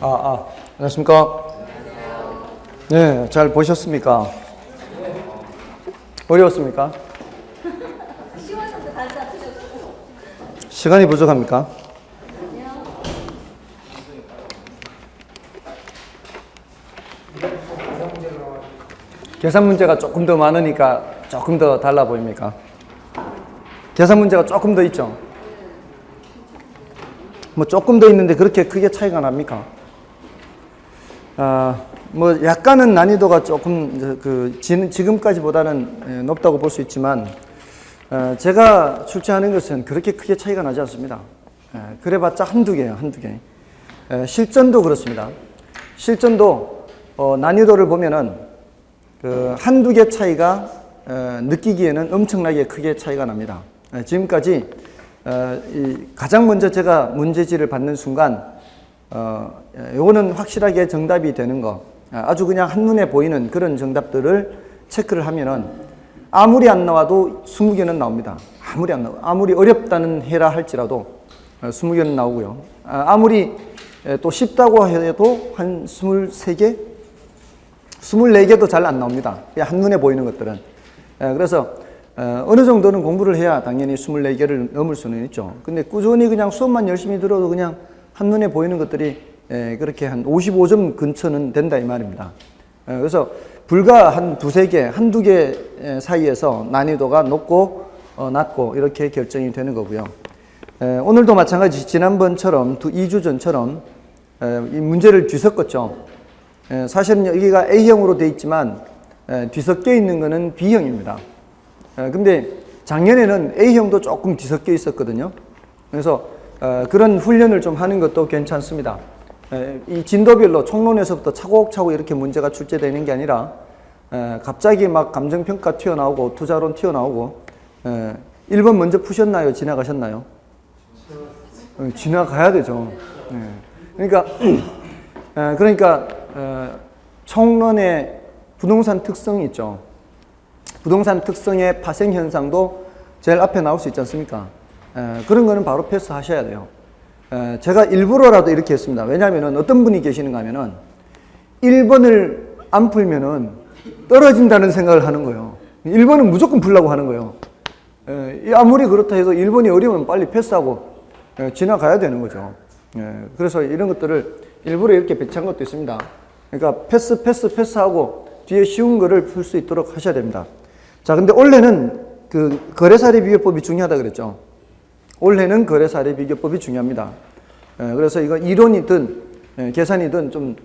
안녕하십니까? 네, 잘 보셨습니까? 어려웠습니까? 시간이 부족합니까? 계산 문제가 조금 더 많으니까 조금 더 달라 보입니까? 계산 문제가 조금 더 있죠? 뭐 조금 더 있는데 그렇게 크게 차이가 납니까? 뭐 약간은 난이도가 조금 지금까지보다는 높다고 볼 수 있지만 제가 출제하는 것은 그렇게 크게 차이가 나지 않습니다. 그래봤자 한두 개예요, 한두 개. 실전도 그렇습니다. 실전도 난이도를 보면은 그 한두 개 차이가 느끼기에는 엄청나게 크게 차이가 납니다. 지금까지 가장 먼저 제가 문제지를 받는 순간 요거는 확실하게 정답이 되는 거, 아주 그냥 한눈에 보이는 그런 정답들을 체크를 하면은 아무리 안 나와도 20개는 나옵니다. 아무리 안 나와, 아무리 어렵다는 해라 할지라도 20개는 나오고요. 아무리 또 쉽다고 해도 한 23개? 24개도 잘 안 나옵니다. 그냥 한눈에 보이는 것들은. 그래서 어느 정도는 공부를 해야 당연히 24개를 넘을 수는 있죠. 근데 꾸준히 그냥 수업만 열심히 들어도 그냥 한눈에 보이는 것들이 그렇게 한 55점 근처는 된다 이 말입니다. 그래서 불과 한 두세 개, 한두 개 사이에서 난이도가 높고 낮고 이렇게 결정이 되는 거고요. 오늘도 마찬가지 지난번처럼 2주 전처럼 이 문제를 뒤섞었죠. 사실은 여기가 A형으로 되어 있지만 뒤섞여 있는 것은 B형입니다. 근데 작년에는 A형도 조금 뒤섞여 있었거든요. 그래서 그런 훈련을 좀 하는 것도 괜찮습니다. 이 진도별로 총론에서부터 차곡차곡 이렇게 문제가 출제되는 게 아니라 갑자기 막 감정평가 튀어나오고 투자론 튀어나오고 1번 먼저 푸셨나요? 지나가셨나요? 지나가야 되죠. 그러니까 총론의 부동산 특성이 있죠. 부동산 특성의 파생 현상도 제일 앞에 나올 수 있지 않습니까? 그런 거는 바로 패스하셔야 돼요. 제가 일부러라도 이렇게 했습니다. 왜냐하면 어떤 분이 계시는가 하면은 1번을 안 풀면은 떨어진다는 생각을 하는 거예요. 1번은 무조건 풀려고 하는 거예요. 아무리 그렇다 해도 1번이 어려우면 빨리 패스하고 지나가야 되는 거죠. 그래서 이런 것들을 일부러 이렇게 배치한 것도 있습니다. 그러니까 패스하고 뒤에 쉬운 거를 풀 수 있도록 하셔야 됩니다. 자, 근데 원래는 그 거래사례 비교법이 중요하다 그랬죠. 올해는 거래사례 비교법이 중요합니다. 그래서 이거 이론이든 계산이든 좀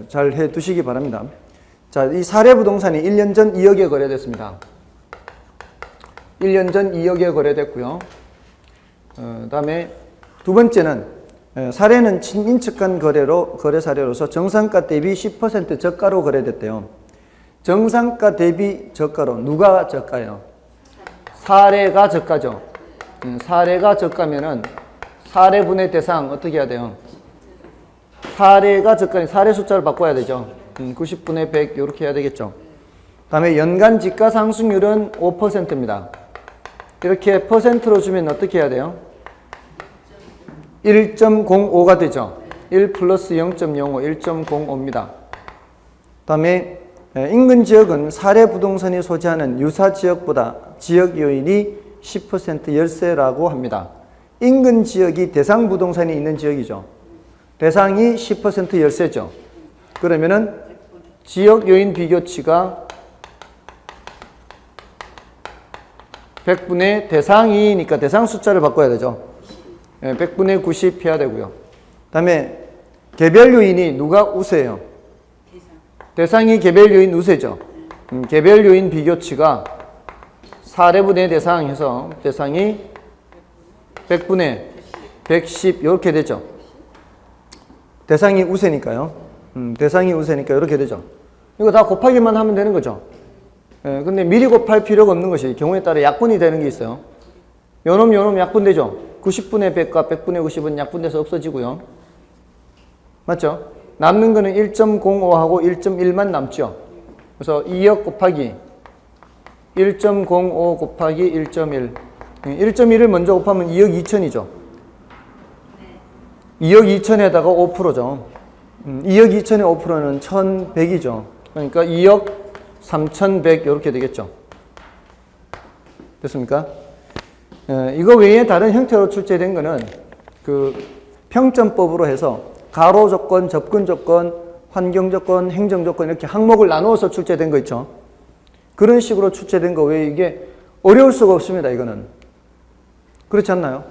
잘 해 두시기 바랍니다. 자, 이 사례 부동산이 1년 전 2억에 거래됐습니다. 1년 전 2억에 거래됐고요. 다음에 두 번째는 사례는 친인척간 거래 사례로서 정상가 대비 10% 저가로 거래됐대요. 정상가 대비 저가로 누가 저가요? 사례가 저가죠. 사례가 저가면은 사례분의 대상 어떻게 해야 돼요? 사례가 저가니 사례 숫자를 바꿔야 되죠. 90분의 100 이렇게 해야 되겠죠. 다음에 연간 지가 상승률은 5%입니다. 이렇게 퍼센트로 주면 어떻게 해야 돼요? 1.05가 되죠. 1 플러스 0.05, 1.05입니다. 다음에 인근 지역은 사례 부동산이 소재하는 유사 지역보다 지역 요인이 10% 열세라고 합니다. 인근 지역이 대상 부동산이 있는 지역이죠. 대상이 10% 열세죠. 그러면은 지역 요인 비교치가 100분의 대상이니까 대상 숫자를 바꿔야 되죠. 100분의 90 해야 되고요. 다음에 개별 요인이 누가 우세요? 대상이 개별 요인 우세죠. 개별 요인 비교치가 사례분의 대상 해서 대상이 100분의 110 이렇게 되죠. 대상이 우세니까요. 대상이 우세니까 이렇게 되죠. 이거 다 곱하기만 하면 되는 거죠. 근데 미리 곱할 필요가 없는 것이 경우에 따라 약분이 되는 게 있어요. 요놈 약분되죠. 90분의 100과 100분의 90은 약분돼서 없어지고요. 맞죠? 남는 거는 1.05하고 1.1만 남죠. 그래서 2억 곱하기 1.05 곱하기 1.1. 1.1을 먼저 곱하면 2억 2천이죠. 2억 2천에다가 5%죠. 2억 2천의 5%는 1,100이죠. 그러니까 2억 3,100 이렇게 되겠죠. 됐습니까? 이거 외에 다른 형태로 출제된 거는 그 평점법으로 해서 가로 조건, 접근 조건, 환경 조건, 행정 조건 이렇게 항목을 나누어서 출제된 거 있죠. 그런 식으로 출제된 거 외에 이게 어려울 수가 없습니다. 이거는. 그렇지 않나요?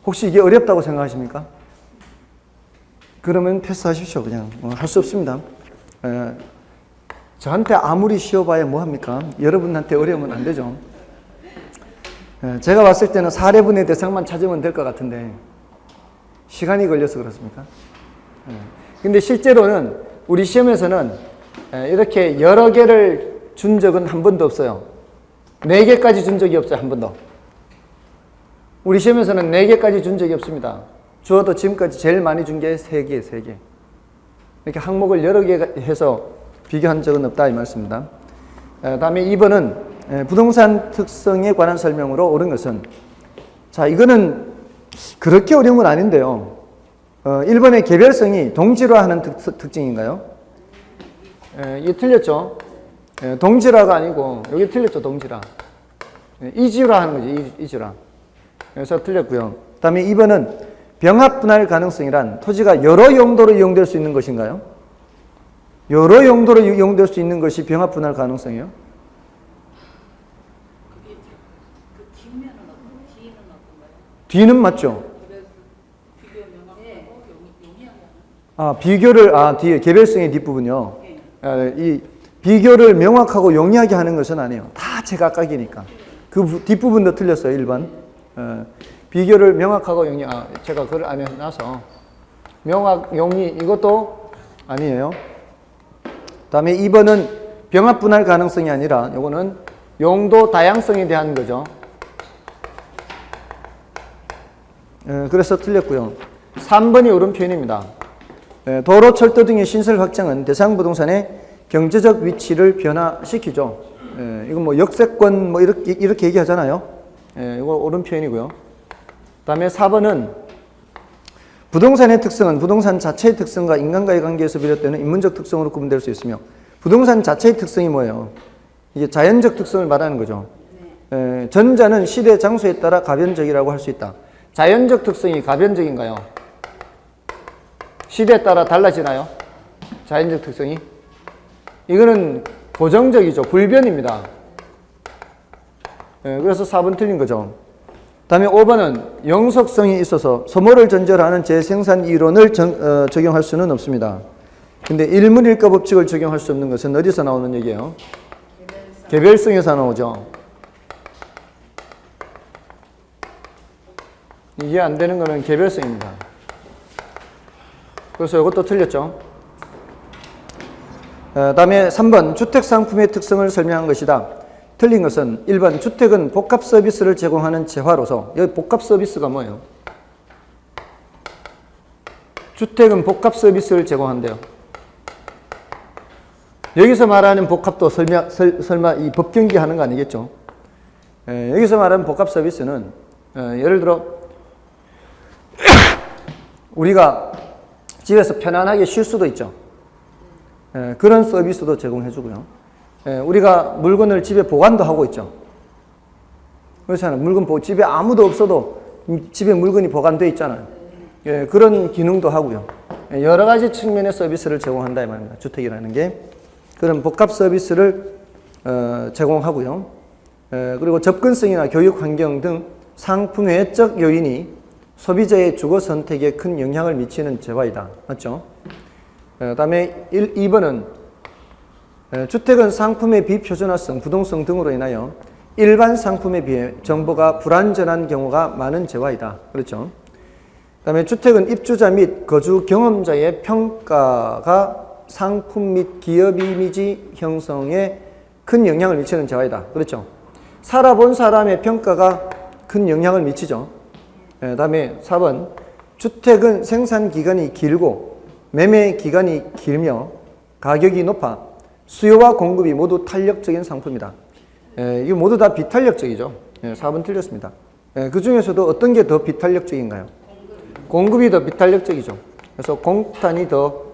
혹시 이게 어렵다고 생각하십니까? 그러면 패스하십시오. 그냥 할 수 없습니다. 저한테 아무리 쉬워봐야 뭐합니까? 여러분한테 어려우면 안 되죠. 제가 봤을 때는 사례분의 대상만 찾으면 될 것 같은데 시간이 걸려서 그렇습니까? 근데 실제로는 우리 시험에서는 이렇게 여러 개를 준 적은 한 번도 없어요. 4개까지 준 적이 없어요. 한 번도. 우리 시험에서는 4개까지 준 적이 없습니다. 주어도 지금까지 제일 많이 준 게 3개. 이렇게 항목을 여러 개 해서 비교한 적은 없다 이 말씀입니다. 다음에 2번은 부동산 특성에 관한 설명으로 옳은 것은, 자, 이거는 그렇게 어려운 건 아닌데요. 1번의 개별성이 동질화하는 특징인가요? 이게 틀렸죠? 동질화가 아니고 여기 틀렸죠. 동질화. 이질화하는 거지. 이질화. 그래서 틀렸고요. 다음에 2번은 병합 분할 가능성이란 토지가 여러 용도로 이용될 수 있는 것인가요? 여러 용도로 이용될 수 있는 것이 병합 분할 가능성이요? 뒤는 맞죠? 비교를, 뒤에, 개별성의 뒷부분요. 이 비교를 명확하고 용이하게 하는 것은 아니에요. 다 제각각이니까. 그 뒷부분도 틀렸어요, 1번. 비교를 명확하고 제가 그걸 안 해놔서. 명확, 용이, 이것도 아니에요. 다음에 2번은 병합 분할 가능성이 아니라, 요거는 용도 다양성에 대한 거죠. 그래서 틀렸고요. 3번이 옳은 표현입니다. 도로, 철도 등의 신설 확장은 대상 부동산의 경제적 위치를 변화시키죠. 이건 뭐 역세권 뭐 이렇게 얘기하잖아요. 이거 옳은 표현이고요. 다음에 4번은 부동산의 특성은 부동산 자체의 특성과 인간과의 관계에서 비롯되는 인문적 특성으로 구분될 수 있으며, 부동산 자체의 특성이 뭐예요? 이게 자연적 특성을 말하는 거죠. 전자는 시대, 장소에 따라 가변적이라고 할 수 있다. 자연적 특성이 가변적인가요? 시대에 따라 달라지나요? 자연적 특성이? 이거는 고정적이죠. 불변입니다. 그래서 4번 틀린 거죠. 다음에 5번은 영속성이 있어서 소모를 전제로 하는 재생산 이론을 적용할 수는 없습니다. 근데 일문일가 법칙을 적용할 수 없는 것은 어디서 나오는 얘기예요? 개별성에서 나오죠. 이게 안 되는 거는 개별성입니다. 그래서 이것도 틀렸죠. 다음에 3번 주택 상품의 특성을 설명한 것이다. 틀린 것은 1번 주택은 복합 서비스를 제공하는 재화로서, 여기 복합 서비스가 뭐예요? 주택은 복합 서비스를 제공한대요. 여기서 말하는 복합도 설마 이 법경기 하는 거 아니겠죠? 여기서 말하는 복합 서비스는 예를 들어 우리가 집에서 편안하게 쉴 수도 있죠. 그런 서비스도 제공해 주고요. 우리가 물건을 집에 보관도 하고 있죠. 그렇잖아요. 물건 집에 아무도 없어도 집에 물건이 보관되어 있잖아요. 그런 기능도 하고요. 여러 가지 측면의 서비스를 제공한다 이 말입니다. 주택이라는 게. 그런 복합 서비스를 제공하고요. 그리고 접근성이나 교육 환경 등 상품외적 요인이 소비자의 주거 선택에 큰 영향을 미치는 재화이다. 맞죠? 다음에 2번은 주택은 상품의 비표준화성, 부동성 등으로 인하여 일반 상품에 비해 정보가 불완전한 경우가 많은 재화이다. 그렇죠? 다음에 주택은 입주자 및 거주 경험자의 평가가 상품 및 기업 이미지 형성에 큰 영향을 미치는 재화이다. 그렇죠? 살아본 사람의 평가가 큰 영향을 미치죠. 다음에 4번 주택은 생산 기간이 길고 매매 기간이 길며 가격이 높아 수요와 공급이 모두 탄력적인 상품이다. 이거 모두 다 비탄력적이죠. 4번 틀렸습니다. 그 중에서도 어떤 게 더 비탄력적인가요? 공급이 더 비탄력적이죠. 그래서 공탄이 더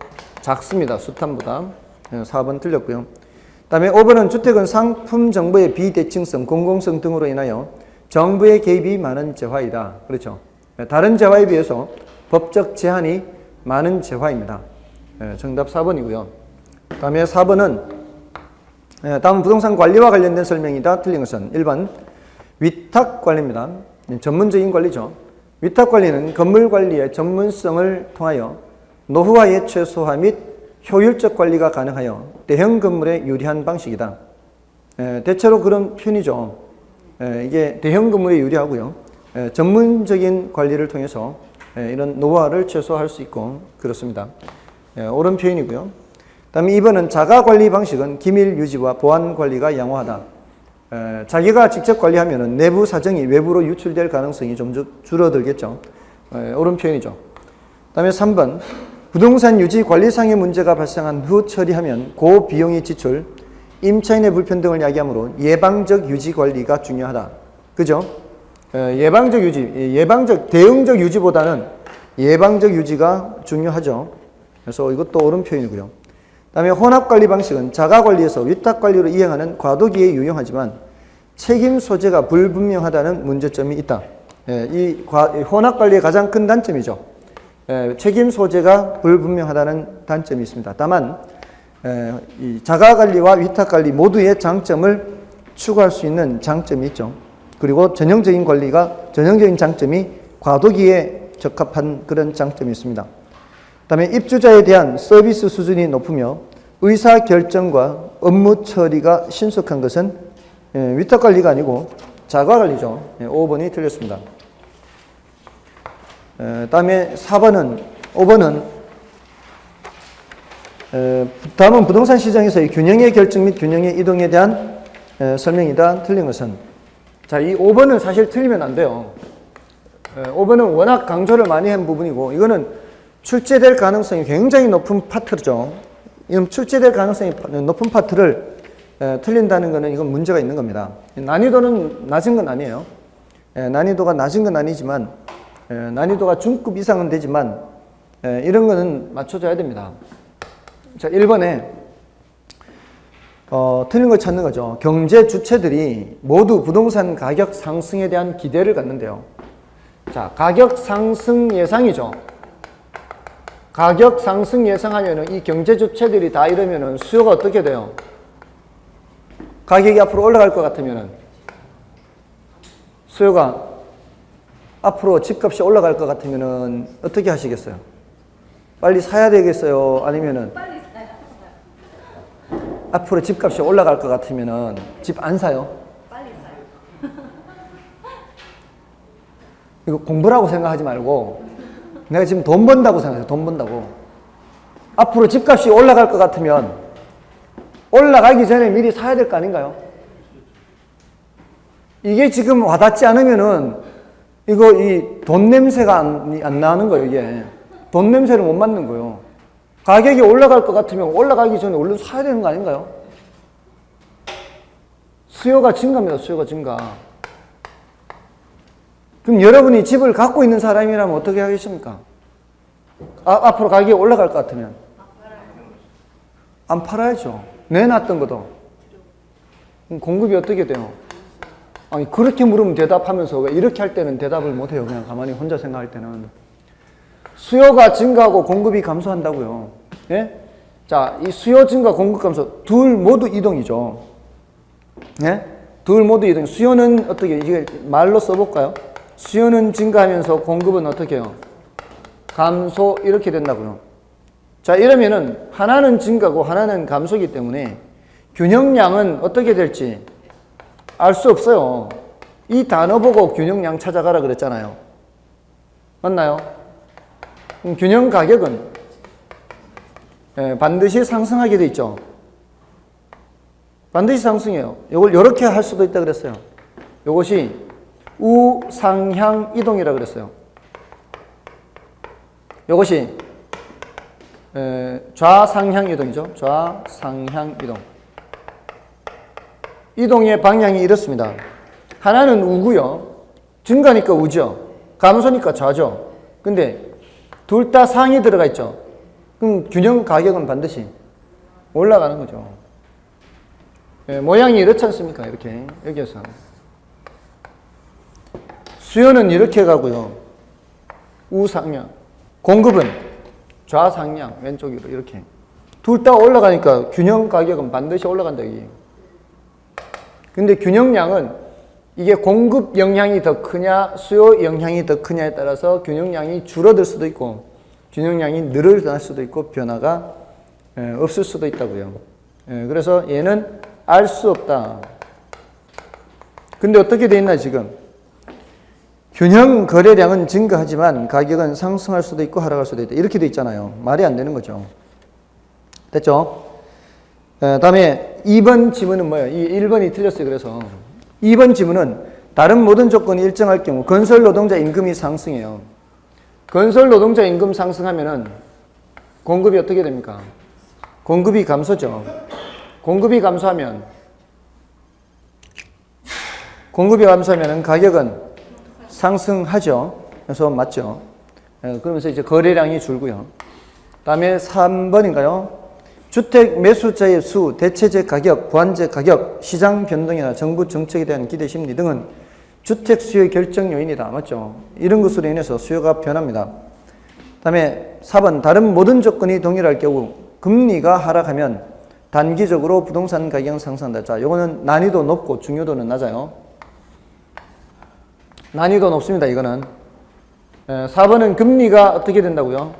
작습니다. 수탄보다. 4번 틀렸고요. 그다음에 5번은 주택은 상품 정보의 비대칭성, 공공성 등으로 인하여 정부의 개입이 많은 재화이다. 그렇죠. 다른 재화에 비해서 법적 제한이 많은 재화입니다. 정답 4번이고요. 그다음에 4번은 다음 부동산 관리와 관련된 설명이다. 틀린 것은 1번 위탁 관리입니다. 전문적인 관리죠. 위탁 관리는 건물 관리의 전문성을 통하여 노후화의 최소화 및 효율적 관리가 가능하여 대형 건물에 유리한 방식이다. 대체로 그런 편이죠. 이게 대형 건물에 유리하고요. 전문적인 관리를 통해서 이런 노후화를 최소화할 수 있고 그렇습니다. 옳은 표현이고요. 다음에 2번은 자가 관리 방식은 기밀 유지와 보안 관리가 양호하다. 자기가 직접 관리하면 내부 사정이 외부로 유출될 가능성이 좀 줄어들겠죠. 옳은 표현이죠. 다음에 3번 부동산 유지 관리상의 문제가 발생한 후 처리하면 고비용이 지출, 임차인의 불편 등을 야기하므로 예방적 유지 관리가 중요하다. 그죠? 예방적 유지, 대응적 유지보다는 예방적 유지가 중요하죠. 그래서 이것도 옳은 표현이고요. 다음에 혼합관리 방식은 자가관리에서 위탁관리로 이행하는 과도기에 유용하지만 책임 소재가 불분명하다는 문제점이 있다. 이 혼합관리의 가장 큰 단점이죠. 책임 소재가 불분명하다는 단점이 있습니다. 다만 이 자가관리와 위탁관리 모두의 장점을 추구할 수 있는 장점이 있죠. 그리고 전형적인 장점이 과도기에 적합한 그런 장점이 있습니다. 그다음에 입주자에 대한 서비스 수준이 높으며 의사결정과 업무 처리가 신속한 것은 위탁관리가 아니고 자가관리죠. 5번이 틀렸습니다. 다음에 5번은 다음은 부동산 시장에서의 균형의 결정 및 균형의 이동에 대한 설명이다. 틀린 것은 자, 이 5번은 사실 틀리면 안 돼요. 5번은 워낙 강조를 많이 한 부분이고 이거는 출제될 가능성이 굉장히 높은 파트죠. 이건 출제될 가능성이 높은 파트를 틀린다는 것은 이건 문제가 있는 겁니다. 난이도는 낮은 건 아니에요. 난이도가 낮은 건 아니지만 난이도가 중급 이상은 되지만 이런 거는 맞춰줘야 됩니다. 자, 1번에 틀린 걸 찾는 거죠. 경제 주체들이 모두 부동산 가격 상승에 대한 기대를 갖는데요. 자, 가격 상승 예상이죠. 가격 상승 예상하면은 이 경제 주체들이 다 이러면은 수요가 어떻게 돼요? 가격이 앞으로 올라갈 것 같으면은 수요가 앞으로 집값이 올라갈 것 같으면은 어떻게 하시겠어요? 빨리 사야 되겠어요? 아니면은 앞으로 집값이 올라갈 것 같으면은 집 안 사요? 빨리 사요. 이거 공부라고 생각하지 말고 내가 지금 돈 번다고 생각해요. 돈 번다고. 앞으로 집값이 올라갈 것 같으면 올라가기 전에 미리 사야 될 거 아닌가요? 이게 지금 와닿지 않으면은 이거 이 돈 냄새가 안 나는 거예요. 이게 돈 냄새를 못 맡는 거예요. 가격이 올라갈 것 같으면 올라가기 전에 얼른 사야 되는 거 아닌가요? 수요가 증가입니다. 수요가 증가. 그럼 여러분이 집을 갖고 있는 사람이라면 어떻게 하겠습니까? 앞으로 가격이 올라갈 것 같으면 안 팔아야죠. 내놨던 것도. 그럼 공급이 어떻게 돼요? 아니 그렇게 물으면 대답하면서 왜 이렇게 할 때는 대답을 못해요. 그냥 가만히 혼자 생각할 때는. 수요가 증가하고 공급이 감소한다고요. 예? 자, 이 수요 증가 공급 감소 둘 모두 이동이죠. 예? 둘 모두 이동. 수요는 어떻게 이게 말로 써볼까요? 수요는 증가하면서 공급은 어떻게 해요? 감소 이렇게 된다고요. 자, 이러면은 하나는 증가고 하나는 감소이기 때문에 균형량은 어떻게 될지 알 수 없어요. 이 단어 보고 균형량 찾아가라 그랬잖아요. 맞나요? 균형 가격은 반드시 상승하게 돼 있죠. 반드시 상승해요. 이걸 이렇게 할 수도 있다 그랬어요. 이것이 우상향 이동이라 그랬어요. 이것이 좌상향 이동이죠. 좌상향 이동. 이동의 방향이 이렇습니다. 하나는 우고요. 증가니까 우죠. 감소니까 좌죠. 근데 둘 다 상이 들어가 있죠. 그럼 균형 가격은 반드시 올라가는 거죠. 예, 모양이 이렇지 않습니까? 이렇게 여기에서 수요는 이렇게 가고요. 우상향. 공급은 좌상향 왼쪽으로 이렇게 둘 다 올라가니까 균형 가격은 반드시 올라간다 이게. 근데 균형량은 이게 공급 영향이 더 크냐 수요 영향이 더 크냐에 따라서 균형량이 줄어들 수도 있고 균형량이 늘어날 수도 있고 변화가 없을 수도 있다고요. 그래서 얘는 알 수 없다. 근데 어떻게 돼 있나 지금? 균형 거래량은 증가하지만 가격은 상승할 수도 있고 하락할 수도 있다. 이렇게 돼 있잖아요. 말이 안 되는 거죠. 됐죠? 다음에 2번 지문은 뭐예요? 이 1번이 틀렸어요. 그래서 2번 지문은 다른 모든 조건이 일정할 경우 건설 노동자 임금이 상승해요. 건설 노동자 임금 상승하면은 공급이 어떻게 됩니까? 공급이 감소죠. 공급이 감소하면 가격은 상승하죠. 그래서 맞죠. 그러면서 이제 거래량이 줄고요. 다음에 3번인가요? 주택 매수자의 수, 대체재 가격, 보완재 가격, 시장 변동이나 정부 정책에 대한 기대 심리 등은 주택 수요의 결정 요인이다. 맞죠? 이런 것으로 인해서 수요가 변합니다. 다음에 4번 다른 모든 조건이 동일할 경우 금리가 하락하면 단기적으로 부동산 가격은 상승한다. 자, 요거는 난이도 높고 중요도는 낮아요. 난이도 높습니다. 이거는 4번은 금리가 어떻게 된다고요?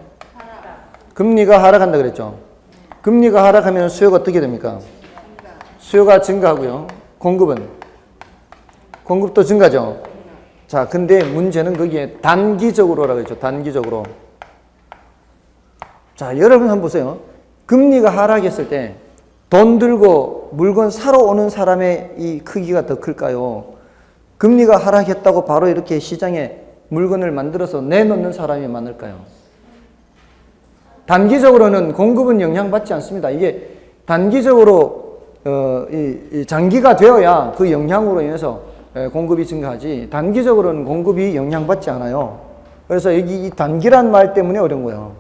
금리가 하락한다 그랬죠. 금리가 하락하면 수요가 어떻게 됩니까? 수요가 증가하고요. 공급도 증가죠. 자, 근데 문제는 거기에 단기적으로라고 했죠. 단기적으로. 자, 여러분 한번 보세요. 금리가 하락했을 때 돈 들고 물건 사러 오는 사람의 이 크기가 더 클까요? 금리가 하락했다고 바로 이렇게 시장에 물건을 만들어서 내놓는 사람이 많을까요? 단기적으로는 공급은 영향받지 않습니다. 이게 단기적으로 이 장기가 되어야 그 영향으로 인해서 공급이 증가하지 단기적으로는 공급이 영향받지 않아요. 그래서 여기 이 단기란 말 때문에 어려운 거예요.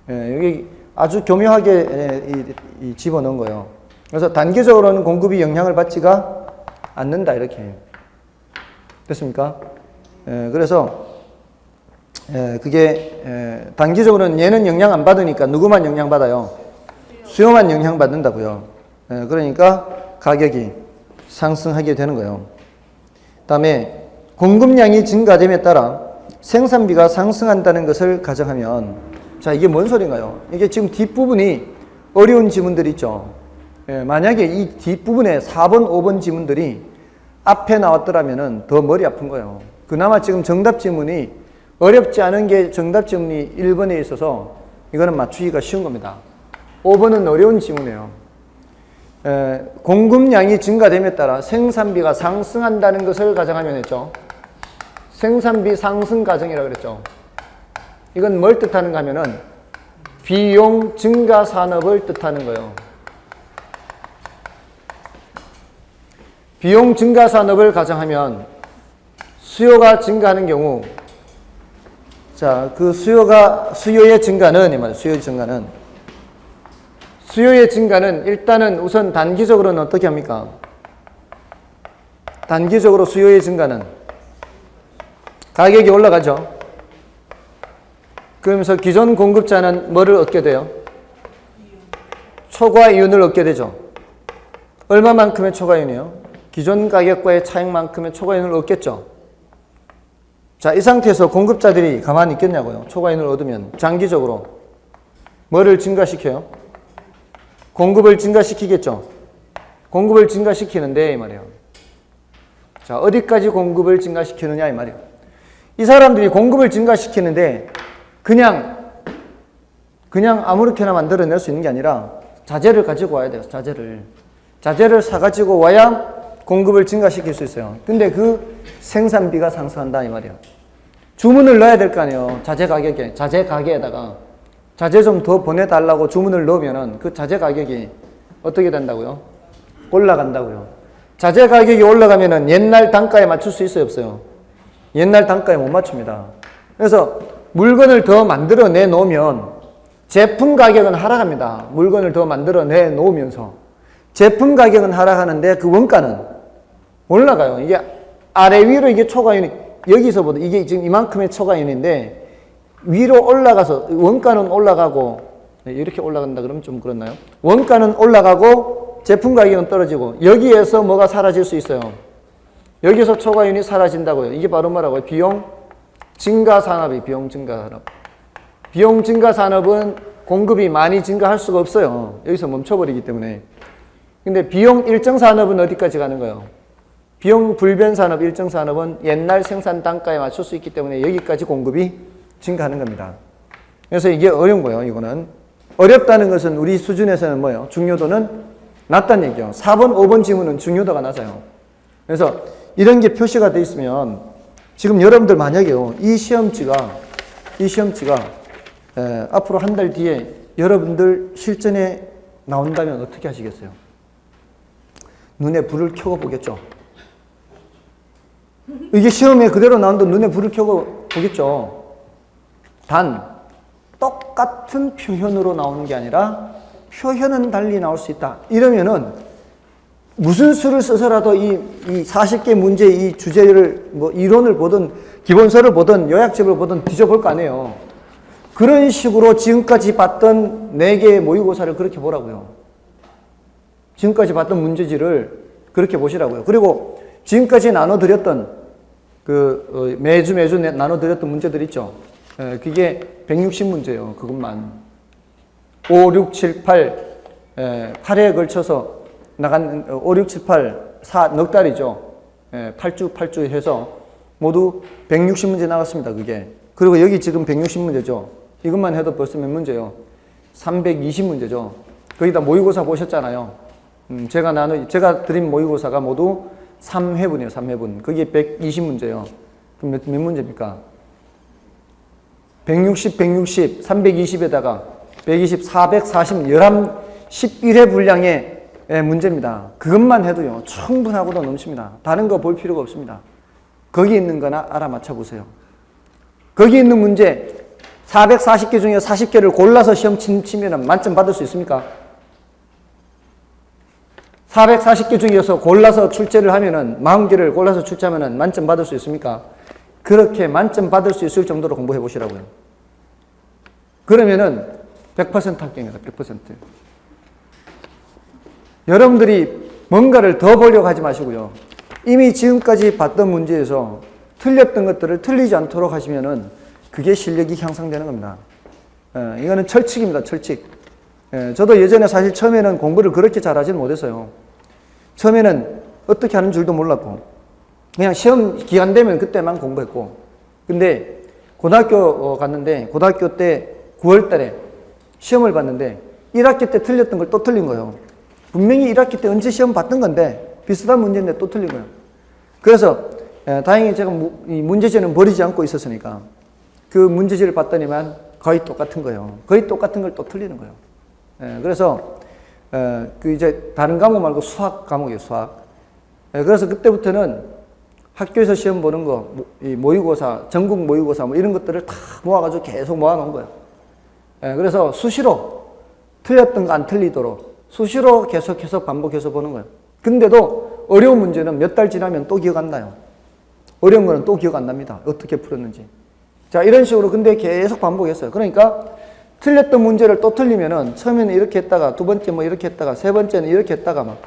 여기 아주 교묘하게 집어넣은 거예요. 그래서 단기적으로는 공급이 영향을 받지가 않는다 이렇게 됐습니까? 그래서 그게 단기적으로는 얘는 영향 안 받으니까 누구만 영향 받아요? 수요만 영향 받는다고요. 그러니까 가격이 상승하게 되는 거예요. 다음에 공급량이 증가됨에 따라 생산비가 상승한다는 것을 가정하면 자, 이게 뭔 소린가요? 이게 지금 뒷부분이 어려운 지문들 있죠. 만약에 이 뒷부분에 4번, 5번 지문들이 앞에 나왔더라면 더 머리 아픈 거예요. 그나마 지금 정답 지문이 어렵지 않은 게 정답 지문이 1번에 있어서 이거는 맞추기가 쉬운 겁니다. 5번은 어려운 지문이에요. 공급량이 증가됨에 따라 생산비가 상승한다는 것을 가정하면 했죠. 생산비 상승 가정이라고 그랬죠. 이건 뭘 뜻하는가 하면은 비용 증가 산업을 뜻하는 거예요. 비용 증가 산업을 가정하면 수요가 증가하는 경우 자, 그 수요의 증가는 이 말이에요. 수요의 증가는 일단은 우선 단기적으로는 어떻게 합니까? 단기적으로 수요의 증가는 가격이 올라가죠. 그러면서 기존 공급자는 뭐를 얻게 돼요? 초과이윤을 얻게 되죠. 얼마만큼의 초과이윤이요? 기존 가격과의 차익만큼의 초과이윤을 얻겠죠. 자, 이 상태에서 공급자들이 가만히 있겠냐고요. 초과이윤을 얻으면 장기적으로 뭐를 증가시켜요? 공급을 증가시키겠죠. 공급을 증가시키는데 이 말이에요. 자, 어디까지 공급을 증가시키느냐 이 말이에요. 이 사람들이 공급을 증가시키는데 그냥 아무렇게나 만들어낼 수 있는 게 아니라 자재를 가지고 와야 돼요. 자재를 사가지고 와야 공급을 증가시킬 수 있어요. 근데 그 생산비가 상승한다 이 말이에요. 주문을 넣어야 될 거 아니에요. 자재 가게에다가 자재 좀 더 보내달라고 주문을 넣으면은 그 자재 가격이 어떻게 된다고요? 올라간다고요. 자재 가격이 올라가면은 옛날 단가에 맞출 수 있어요, 없어요? 옛날 단가에 못 맞춥니다. 그래서 물건을 더 만들어내 놓으면 제품 가격은 하락합니다. 물건을 더 만들어내 놓으면서 제품 가격은 하락하는데 그 원가는 올라가요. 이게 아래 위로 이게 초과윤이 여기서보다 이게 지금 이만큼의 초과윤인데 위로 올라가서 원가는 올라가고 이렇게 올라간다 그러면 좀 그렇나요? 원가는 올라가고 제품 가격은 떨어지고 여기에서 뭐가 사라질 수 있어요? 여기서 초과윤이 사라진다고요. 이게 바로 뭐라고요? 비용 증가 산업이 비용 증가 산업. 비용 증가 산업은 공급이 많이 증가할 수가 없어요. 여기서 멈춰버리기 때문에. 근데 비용 일정 산업은 어디까지 가는 거예요? 비용 불변 산업, 일정 산업은 옛날 생산 단가에 맞출 수 있기 때문에 여기까지 공급이 증가하는 겁니다. 그래서 이게 어려운 거예요, 이거는. 어렵다는 것은 우리 수준에서는 뭐예요? 중요도는 낮다는 얘기죠. 4번, 5번 지문은 중요도가 낮아요. 그래서 이런 게 표시가 돼 있으면 지금 여러분들 만약에요, 이 시험지가 앞으로 한 달 뒤에 여러분들 실전에 나온다면 어떻게 하시겠어요? 눈에 불을 켜고 보겠죠. 이게 시험에 그대로 나온다 눈에 불을 켜고 보겠죠. 단 똑같은 표현으로 나오는 게 아니라 표현은 달리 나올 수 있다. 이러면은 무슨 수를 써서라도 이 40개 문제 이 주제를 뭐 이론을 보든 기본서를 보든 요약집을 보든 뒤져볼 거 아니에요. 그런 식으로 지금까지 봤던 4개의 모의고사를 그렇게 보라고요. 지금까지 봤던 문제지를 그렇게 보시라고요. 그리고 지금까지 나눠드렸던 매주 나눠드렸던 문제들 있죠. 그게 160문제예요. 그것만 5, 6, 7, 8 8회에 걸쳐서 나간 5, 6, 7, 8 넉 달이죠. 8주 해서 모두 160문제 나갔습니다. 그게. 그리고 여기 지금 160문제죠. 이것만 해도 벌써 몇 문제요? 320문제죠. 거기다 모의고사 보셨잖아요. 제가 드린 모의고사가 모두 3회분이에요. 3회분. 그게 120문제예요. 그럼 몇 문제입니까? 160, 320에다가 120, 440, 11회 분량의 문제입니다. 그것만 해도요, 충분하고도 넘칩니다. 다른 거 볼 필요가 없습니다. 거기 있는 거나 알아맞혀 보세요. 거기 있는 문제 440개 중에 40개를 골라서 시험 치면 만점 받을 수 있습니까? 440개 중에서 골라서 출제를 하면은 40개를 골라서 출제하면은 만점 받을 수 있습니까? 그렇게 만점 받을 수 있을 정도로 공부해 보시라고요. 그러면은 100% 합격입니다. 100%. 여러분들이 뭔가를 더 보려고 하지 마시고요. 이미 지금까지 봤던 문제에서 틀렸던 것들을 틀리지 않도록 하시면은 그게 실력이 향상되는 겁니다. 이거는 철칙입니다. 철칙. 저도 예전에 사실 처음에는 공부를 그렇게 잘하지는 못했어요. 처음에는 어떻게 하는 줄도 몰랐고 그냥 시험 기간 되면 그때만 공부했고, 근데 고등학교 갔는데 고등학교 때 9월 달에 시험을 봤는데 1학기 때 틀렸던 걸 또 틀린 거예요. 분명히 1학기 때 언제 시험 봤던 건데 비슷한 문제인데 또 틀린 거예요. 그래서 다행히 제가 이 문제지는 버리지 않고 있었으니까 그 문제지를 봤더니만 거의 똑같은 거예요. 거의 똑같은 걸 또 틀리는 거예요. 그래서 이제 다른 과목 말고 수학 과목이에요. 수학. 그래서 그때부터는 학교에서 시험 보는 거, 이 모의고사, 전국 모의고사 뭐 이런 것들을 다 모아가지고 계속 모아놓은 거예요. 그래서 수시로 틀렸던 거 안 틀리도록 수시로 계속해서 반복해서 보는 거예요. 근데도 어려운 문제는 몇 달 지나면 또 기억 안 나요. 어려운 거는 또 기억 안 납니다. 어떻게 풀었는지. 자, 이런 식으로 근데 계속 반복했어요. 그러니까 틀렸던 문제를 또 틀리면은 처음에는 이렇게 했다가 두 번째 뭐 이렇게 했다가 세 번째는 이렇게 했다가 막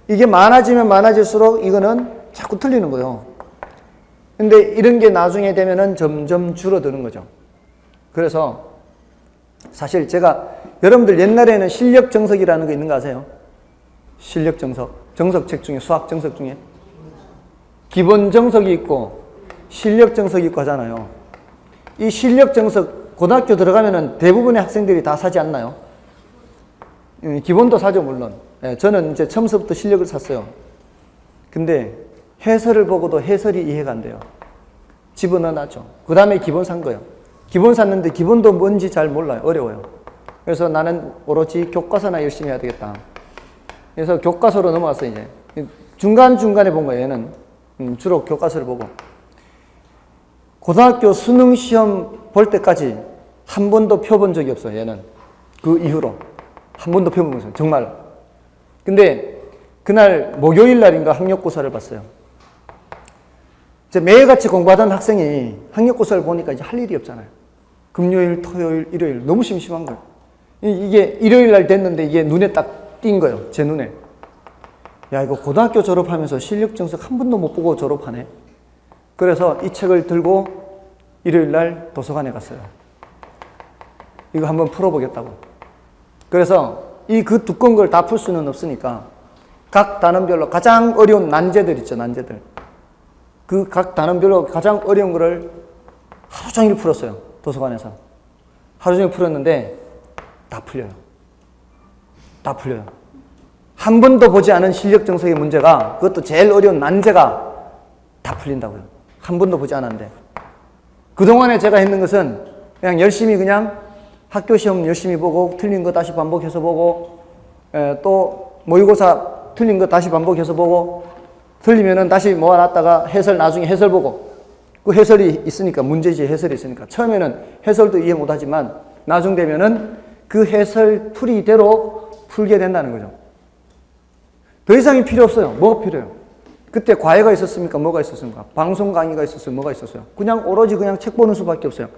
이게 많아지면 많아질수록 이거는 자꾸 틀리는 거예요. 근데 이런 게 나중에 되면은 점점 줄어드는 거죠. 그래서 사실 제가 여러분들 옛날에는 실력 정석이라는 거 있는 거 아세요? 실력 정석. 정석책 중에, 수학 정석 중에 기본 정석이 있고 실력 정석이 있고 하잖아요. 이 실력 정석 고등학교 들어가면은 대부분의 학생들이 다 사지 않나요? 기본도 사죠, 물론. 저는 이제 처음부터 실력을 샀어요. 근데 해설을 보고도 해설이 이해가 안 돼요. 집어넣어놨죠. 그 다음에 기본 산 거예요. 기본 샀는데 기본도 뭔지 잘 몰라요. 어려워요. 그래서 나는 오로지 교과서나 열심히 해야 되겠다. 그래서 교과서로 넘어왔어요, 이제. 중간중간에 본 거예요, 얘는. 주로 교과서를 보고. 고등학교 수능 시험 볼 때까지 한 번도 펴본 적이 없어요, 얘는. 그 이후로. 한 번도 펴본 거죠, 정말. 근데 그날 목요일 날인가 학력고사를 봤어요. 이제 매일같이 공부하던 학생이 학력고사를 보니까 이제 할 일이 없잖아요. 금요일, 토요일, 일요일. 너무 심심한 거예요. 이게 일요일 날 됐는데 이게 눈에 딱 띈 거예요, 제 눈에. 야, 이거 고등학교 졸업하면서 실력 증석 한 번도 못 보고 졸업하네. 그래서 이 책을 들고 일요일 날 도서관에 갔어요. 이거 한번 풀어보겠다고. 그래서 이 그 두꺼운 걸 다 풀 수는 없으니까 각 단원별로 가장 어려운 난제들 있죠, 난제들. 그 각 단원별로 가장 어려운 거를 하루 종일 풀었어요, 도서관에서. 하루 종일 풀었는데 다 풀려요. 다 풀려요. 한 번도 보지 않은 실력 정석의 문제가, 그것도 제일 어려운 난제가 다 풀린다고요. 한 번도 보지 않았는데. 그동안에 제가 했는 것은 그냥 열심히 그냥 학교 시험 열심히 보고 틀린 거 다시 반복해서 보고, 또 모의고사 틀린 거 다시 반복해서 보고, 틀리면은 다시 모아놨다가 해설, 나중에 해설 보고. 그 해설이 있으니까, 문제지 해설이 있으니까. 처음에는 해설도 이해 못하지만 나중 되면은 그 해설 풀이대로 풀게 된다는 거죠. 더 이상이 필요 없어요. 뭐가 필요해요? 그때 과외가 있었습니까? 뭐가 있었습니까? 방송 강의가 있었어요? 뭐가 있었어요? 그냥 오로지 그냥 책 보는 수밖에 없어요.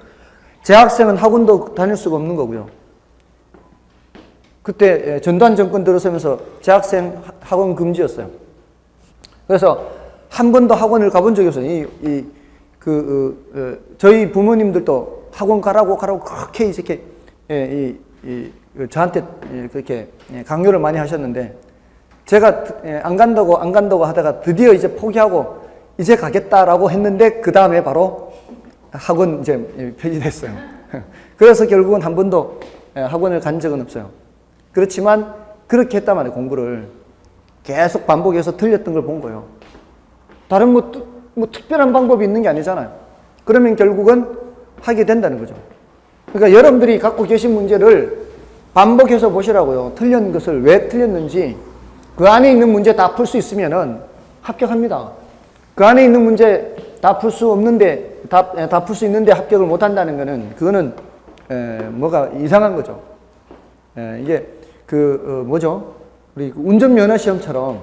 재학생은 학원도 다닐 수가 없는 거고요. 그때 전두환 정권 들어서면서 재학생 학원 금지였어요. 그래서 한 번도 학원을 가본 적이 없어요. 저희 부모님들도 학원 가라고 그렇게 이렇게 저한테 그렇게 강요를 많이 하셨는데, 제가 안 간다고 하다가 드디어 이제 포기하고 이제 가겠다라고 했는데 그 다음에 바로 학원 이제 폐지됐어요. 그래서 결국은 한 번도 학원을 간 적은 없어요. 그렇지만 그렇게 했단 말이에요. 공부를 계속 반복해서 틀렸던 걸 본 거예요. 다른 뭐 특별한 방법이 있는 게 아니잖아요. 그러면 결국은 하게 된다는 거죠. 그러니까 여러분들이 갖고 계신 문제를 반복해서 보시라고요. 틀린 것을 왜 틀렸는지. 그 안에 있는 문제 다 풀 수 있으면은 합격합니다. 그 안에 있는 문제 다 풀 수 없는데, 다 풀 수 있는데 합격을 못 한다는 거는, 그거는, 뭐가 이상한 거죠. 이게, 뭐죠? 우리 운전면허 시험처럼,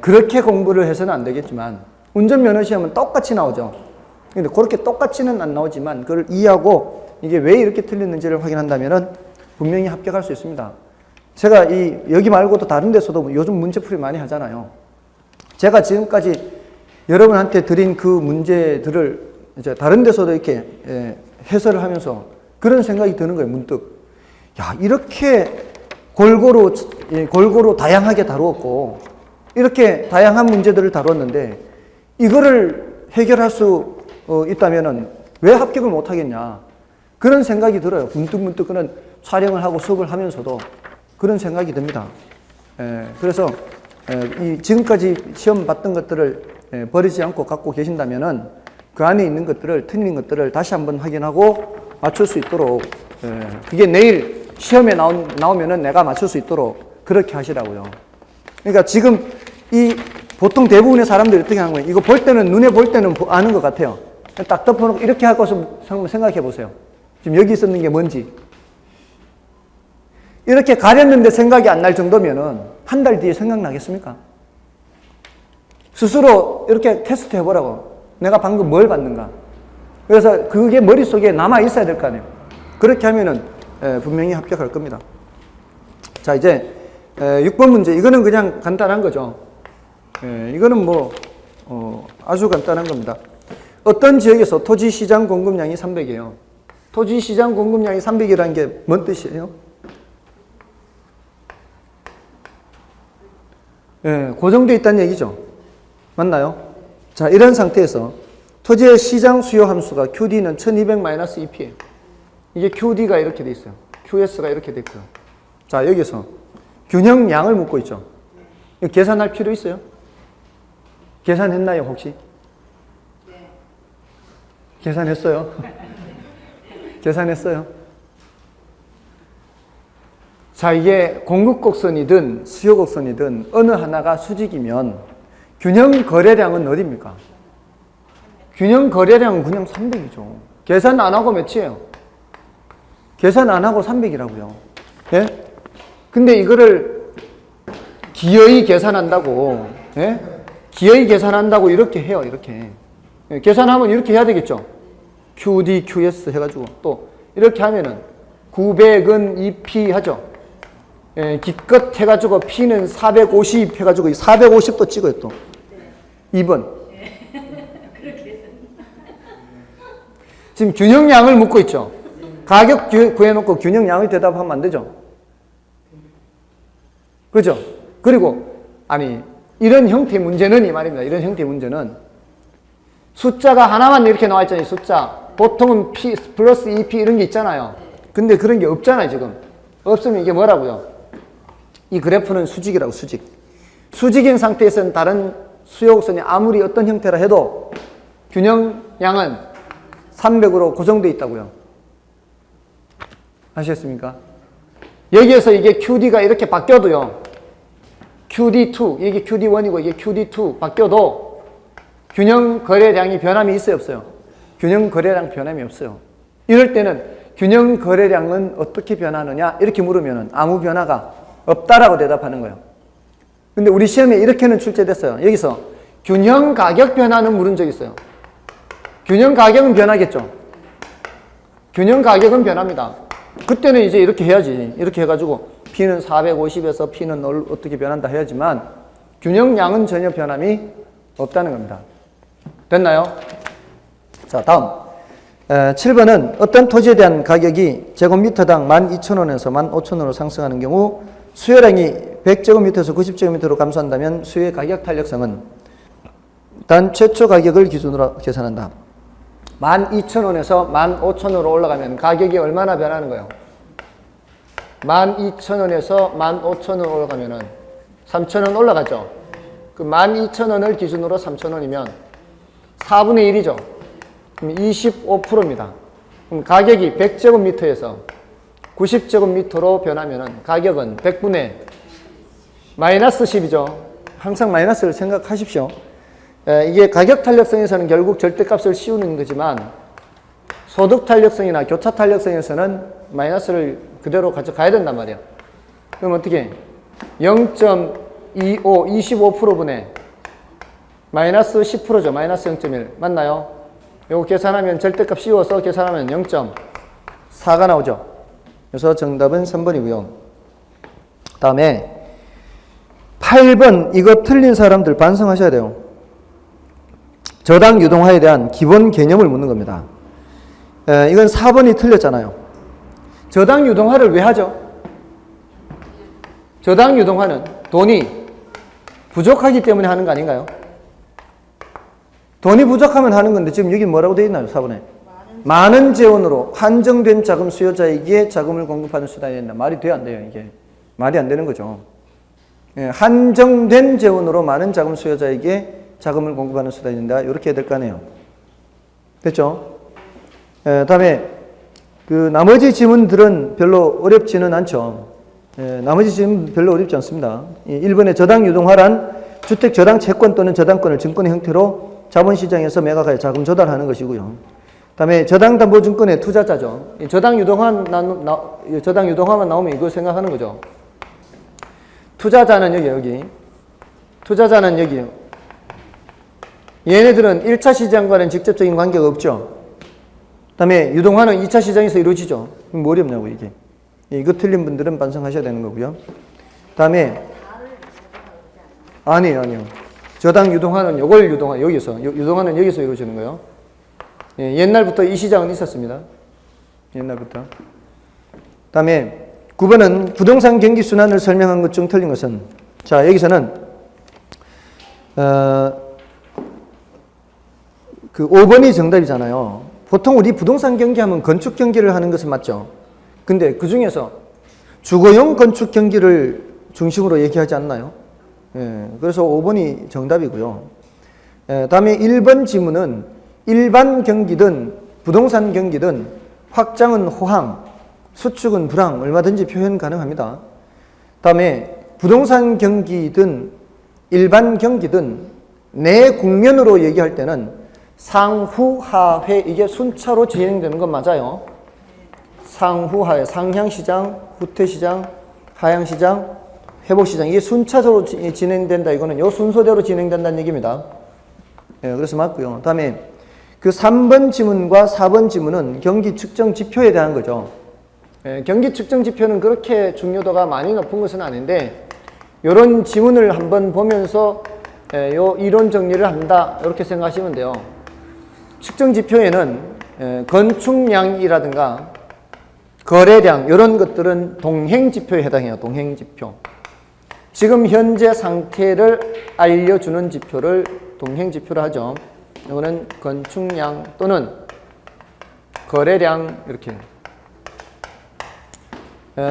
그렇게 공부를 해서는 안 되겠지만, 운전면허 시험은 똑같이 나오죠. 근데 그렇게 똑같이는 안 나오지만, 그걸 이해하고, 이게 왜 이렇게 틀렸는지를 확인한다면은 분명히 합격할 수 있습니다. 제가 여기 말고도 다른 데서도 요즘 문제풀이 많이 하잖아요. 제가 지금까지 여러분한테 드린 그 문제들을 이제 다른 데서도 이렇게 해설을 하면서 그런 생각이 드는 거예요, 문득. 야, 이렇게 골고루 다양하게 다루었고, 이렇게 다양한 문제들을 다뤘는데, 이거를 해결할 수 있다면은 왜 합격을 못 하겠냐. 그런 생각이 들어요. 문득 그런 촬영을 하고 수업을 하면서도 그런 생각이 듭니다. 그래서 지금까지 시험 봤던 것들을 버리지 않고 갖고 계신다면은 그 안에 있는 것들을, 틀린 것들을 다시 한번 확인하고 맞출 수 있도록, 그게 내일 시험에 나오면은 내가 맞출 수 있도록 그렇게 하시라고요. 그러니까 지금 보통 대부분의 사람들이 어떻게 하는 거예요? 이거 볼 때는, 눈에 볼 때는 아는 것 같아요. 딱 덮어놓고 이렇게 할 것을 생각해 보세요. 지금 여기 있었는 게 뭔지. 이렇게 가렸는데 생각이 안 날 정도면은 한 달 뒤에 생각나겠습니까? 스스로 이렇게 테스트 해보라고. 내가 방금 뭘 봤는가. 그래서 그게 머릿속에 남아 있어야 될 거 아니에요. 그렇게 하면은 분명히 합격할 겁니다. 자, 이제 6번 문제. 이거는 그냥 간단한 거죠. 이거는 뭐 아주 간단한 겁니다. 어떤 지역에서 토지 시장 공급량이 300이에요. 토지 시장 공급량이 300이라는 게 뭔 뜻이에요? 고정되어 있다는 얘기죠. 맞나요? 자, 이런 상태에서 토지의 시장 수요 함수가 QD는 1200-EP예요. 이게 QD가 이렇게 돼 있어요. QS가 이렇게 돼 있고요. 자, 여기서 균형량을 묻고 있죠. 이거 계산할 필요 있어요? 계산했나요, 혹시? 네. 계산했어요? 계산했어요? 자, 이게 공급곡선이든 수요곡선이든 어느 하나가 수직이면 균형 거래량은 어디입니까? 균형 거래량은 그냥 300이죠. 계산 안 하고 몇이에요? 계산 안 하고 300이라고요. 예? 근데 이거를 기어이 계산한다고, 예? 기어이 계산한다고 이렇게 해요, 이렇게. 예, 계산하면 이렇게 해야 되겠죠? QD, QS 해가지고 또 이렇게 하면은 900은 2P 하죠? 예, 기껏 해가지고 P는 450 해가지고 450도 찍어요, 또. 2번. 지금 균형량을 묻고 있죠. 가격 구해놓고 균형량을 대답하면 안 되죠. 그죠? 그리고 아니 이런 형태의 문제는 이 말입니다. 이런 형태의 문제는 숫자가 하나만 이렇게 나와 있잖아요. 숫자. 보통은 P 플러스 2P 이런 게 있잖아요. 근데 그런 게 없잖아요. 지금. 없으면 이게 뭐라고요? 이 그래프는 수직이라고, 수직. 수직인 상태에서는 다른 수요곡선이 아무리 어떤 형태라 해도 균형량은 300으로 고정되어 있다고요. 아시겠습니까? 여기에서 이게 QD가 이렇게 바뀌어도요. QD2, 이게 QD1이고 이게 QD2 바뀌어도 균형 거래량이 변함이 있어요, 없어요? 균형 거래량 변함이 없어요. 이럴 때는 균형 거래량은 어떻게 변하느냐 이렇게 물으면 아무 변화가 없다라고 대답하는 거예요. 근데 우리 시험에 이렇게는 출제됐어요. 여기서 균형 가격 변화는 물은 적이 있어요. 균형 가격은 변하겠죠. 균형 가격은 변합니다. 그때는 이제 이렇게 해야지. 이렇게 해가지고 P는 450에서 P는 어떻게 변한다 해야지만 균형량은 전혀 변함이 없다는 겁니다. 됐나요? 자, 다음 7번은 어떤 토지에 대한 가격이 제곱미터당 12,000원에서 15,000원으로 상승하는 경우 수요량이 100제곱미터에서 90제곱미터로 감소한다면 수요의 가격 탄력성은 단 최초 가격을 기준으로 계산한다. 12,000원에서 15,000원으로 올라가면 가격이 얼마나 변하는 거예요? 12,000원에서 15,000원 올라가면은 3,000원 올라가죠. 그 12,000원을 기준으로 3,000원이면 4분의 1이죠. 그럼 25%입니다. 그럼 가격이 100제곱미터에서 90제곱미터로 변하면은 가격은 100분의 마이너스 10이죠. 항상 마이너스를 생각하십시오. 이게 가격 탄력성에서는 결국 절대값을 씌우는 거지만 소득 탄력성이나 교차 탄력성에서는 마이너스를 그대로 가져가야 된단 말이에요. 그럼 어떻게? 0.25, 25%분의 마이너스 10%죠. 마이너스 0.1. 맞나요? 요거 계산하면 절대값 씌워서 계산하면 0.4가 나오죠. 그래서 정답은 3번이고요. 다음에 8번 이거 틀린 사람들 반성하셔야 돼요. 저당 유동화에 대한 기본 개념을 묻는 겁니다. 이건 4번이 틀렸잖아요. 저당 유동화를 왜 하죠? 저당 유동화는 돈이 부족하기 때문에 하는 거 아닌가요? 돈이 부족하면 하는 건데 지금 여기 뭐라고 되어 있나요? 4번에. 많은 재원으로 한정된 자금 수요자에게 자금을 공급하는 수단이 된다. 말이 돼요? 안 돼요? 이게. 말이 안 되는 거죠. 한정된 재원으로 많은 자금 수요자에게 자금을 공급하는 수단이 된다. 이렇게 해야 될 거 아니에요. 됐죠? 다음에 그 나머지 지문들은 별로 어렵지는 않죠. 나머지 지문 별로 어렵지 않습니다. 1번에 저당 유동화란 주택 저당 채권 또는 저당권을 증권의 형태로 자본시장에서 매각하여 자금 조달하는 것이고요. 다음에 저당 담보증권의 투자자죠. 저당 유동화만 나오면 이거 생각하는 거죠. 투자자는 여기. 투자자는 여기요. 얘네들은 1차 시장과는 직접적인 관계가 없죠. 다음에 유동화는 2차 시장에서 이루어지죠. 뭐 어렵냐고 이게. 이거 틀린 분들은 반성하셔야 되는 거고요. 다음에 아니에요. 저당 유동화는 요걸 유동화 여기서 유동화는 여기서 이루어지는 거예요. 옛날부터 이 시장은 있었습니다. 옛날부터. 다음에 9번은 부동산 경기 순환을 설명한 것 중 틀린 것은 자 여기서는 그 5번이 정답이잖아요. 보통 우리 부동산 경기하면 건축 경기를 하는 것은 맞죠. 근데 그 중에서 주거용 건축 경기를 중심으로 얘기하지 않나요? 그래서 5번이 정답이고요. 다음에 1번 지문은 일반 경기든 부동산 경기든 확장은 호황, 수축은 불황 얼마든지 표현 가능합니다. 다음에 부동산 경기든 일반 경기든 내 국면으로 얘기할 때는 상후하회, 이게 순차로 진행되는 건 맞아요. 상후하회, 상향시장, 후퇴시장, 하향시장, 회복시장, 이게 순차적으로 진행된다. 이거는 요 순서대로 진행된다는 얘기입니다. 예, 그래서 맞고요. 다음에 그 3번 지문과 4번 지문은 경기 측정 지표에 대한 거죠. 예, 경기 측정 지표는 그렇게 중요도가 많이 높은 것은 아닌데, 이런 지문을 한번 보면서 요 이론 정리를 한다, 이렇게 생각하시면 돼요. 측정 지표에는 건축량이라든가 거래량, 이런 것들은 동행 지표에 해당해요. 동행 지표. 지금 현재 상태를 알려주는 지표를 동행 지표로 하죠. 이거는 건축량 또는 거래량, 이렇게.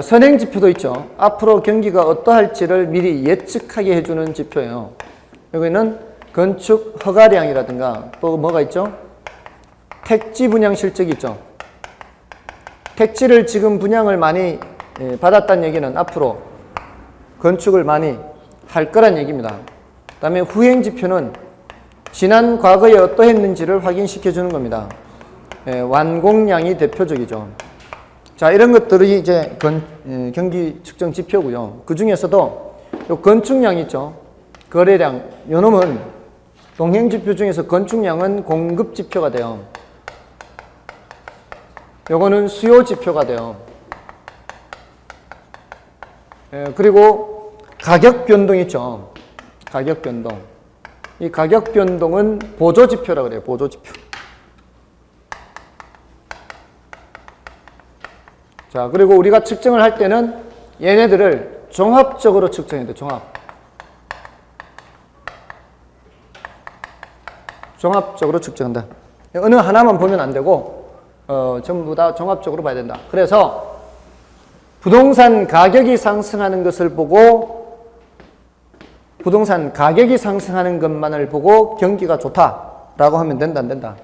선행 지표도 있죠. 앞으로 경기가 어떠할지를 미리 예측하게 해주는 지표예요. 여기는 건축 허가량이라든가 또 뭐가 있죠? 택지 분양 실적이 있죠. 택지를 지금 분양을 많이 받았다는 얘기는 앞으로 건축을 많이 할 거란 얘기입니다. 그 다음에 후행 지표는 지난 과거에 어떠했는지를 확인시켜 주는 겁니다. 완공량이 대표적이죠. 자, 이런 것들이 이제 경기 측정 지표고요. 그 중에서도 요 건축량 있죠. 거래량, 요 놈은 동행 지표 중에서 건축량은 공급 지표가 돼요. 요거는 수요 지표가 돼요. 그리고 가격 변동 있죠. 가격 변동. 이 가격 변동은 보조 지표라고 그래요. 보조 지표. 자, 그리고 우리가 측정을 할 때는 얘네들을 종합적으로 측정해야 돼. 종합적으로 측정한다. 어느 하나만 보면 안 되고 전부 다 종합적으로 봐야 된다. 그래서 부동산 가격이 상승하는 것을 보고, 부동산 가격이 상승하는 것만을 보고 경기가 좋다라고 하면 된다, 안 된다?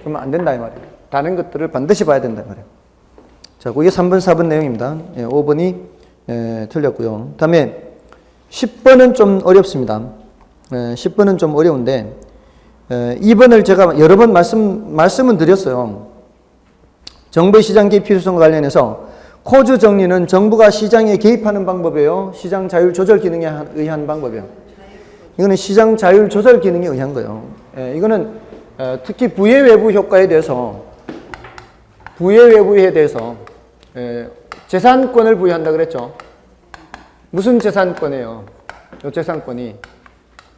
그러면 안 된다 이 말이에요. 다른 것들을 반드시 봐야 된다 이 말이에요. 자, 그게 3번, 4번 내용입니다. 5번이 틀렸고요. 다음에 10번은 좀 어렵습니다. 10번은 좀 어려운데 2번을 제가 여러 번 말씀은 드렸어요. 정부의 시장 개입 필요성과 관련해서 코즈 정리는 정부가 시장에 개입하는 방법이에요. 시장 자율 조절 기능에 의한 방법이에요. 이거는 시장 자율 조절 기능에 의한 거예요. 이거는 특히 부의 외부 효과에 대해서, 부의 외부에 대해서 재산권을 부여한다 그랬죠. 무슨 재산권이에요? 이 재산권이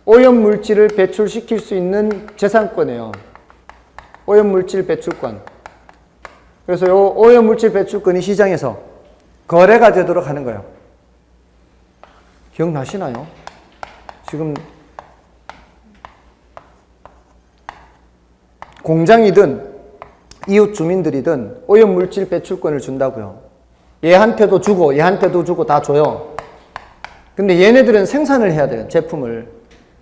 오염 물질을 배출시킬 수 있는 재산권이에요. 오염 물질 배출권. 그래서 이 오염 물질 배출권이 시장에서 거래가 되도록 하는 거예요. 기억나시나요? 지금 공장이든 이웃 주민들이든 오염 물질 배출권을 준다고요. 얘한테도 주고 얘한테도 주고 다 줘요. 근데 얘네들은 생산을 해야 돼요. 제품을.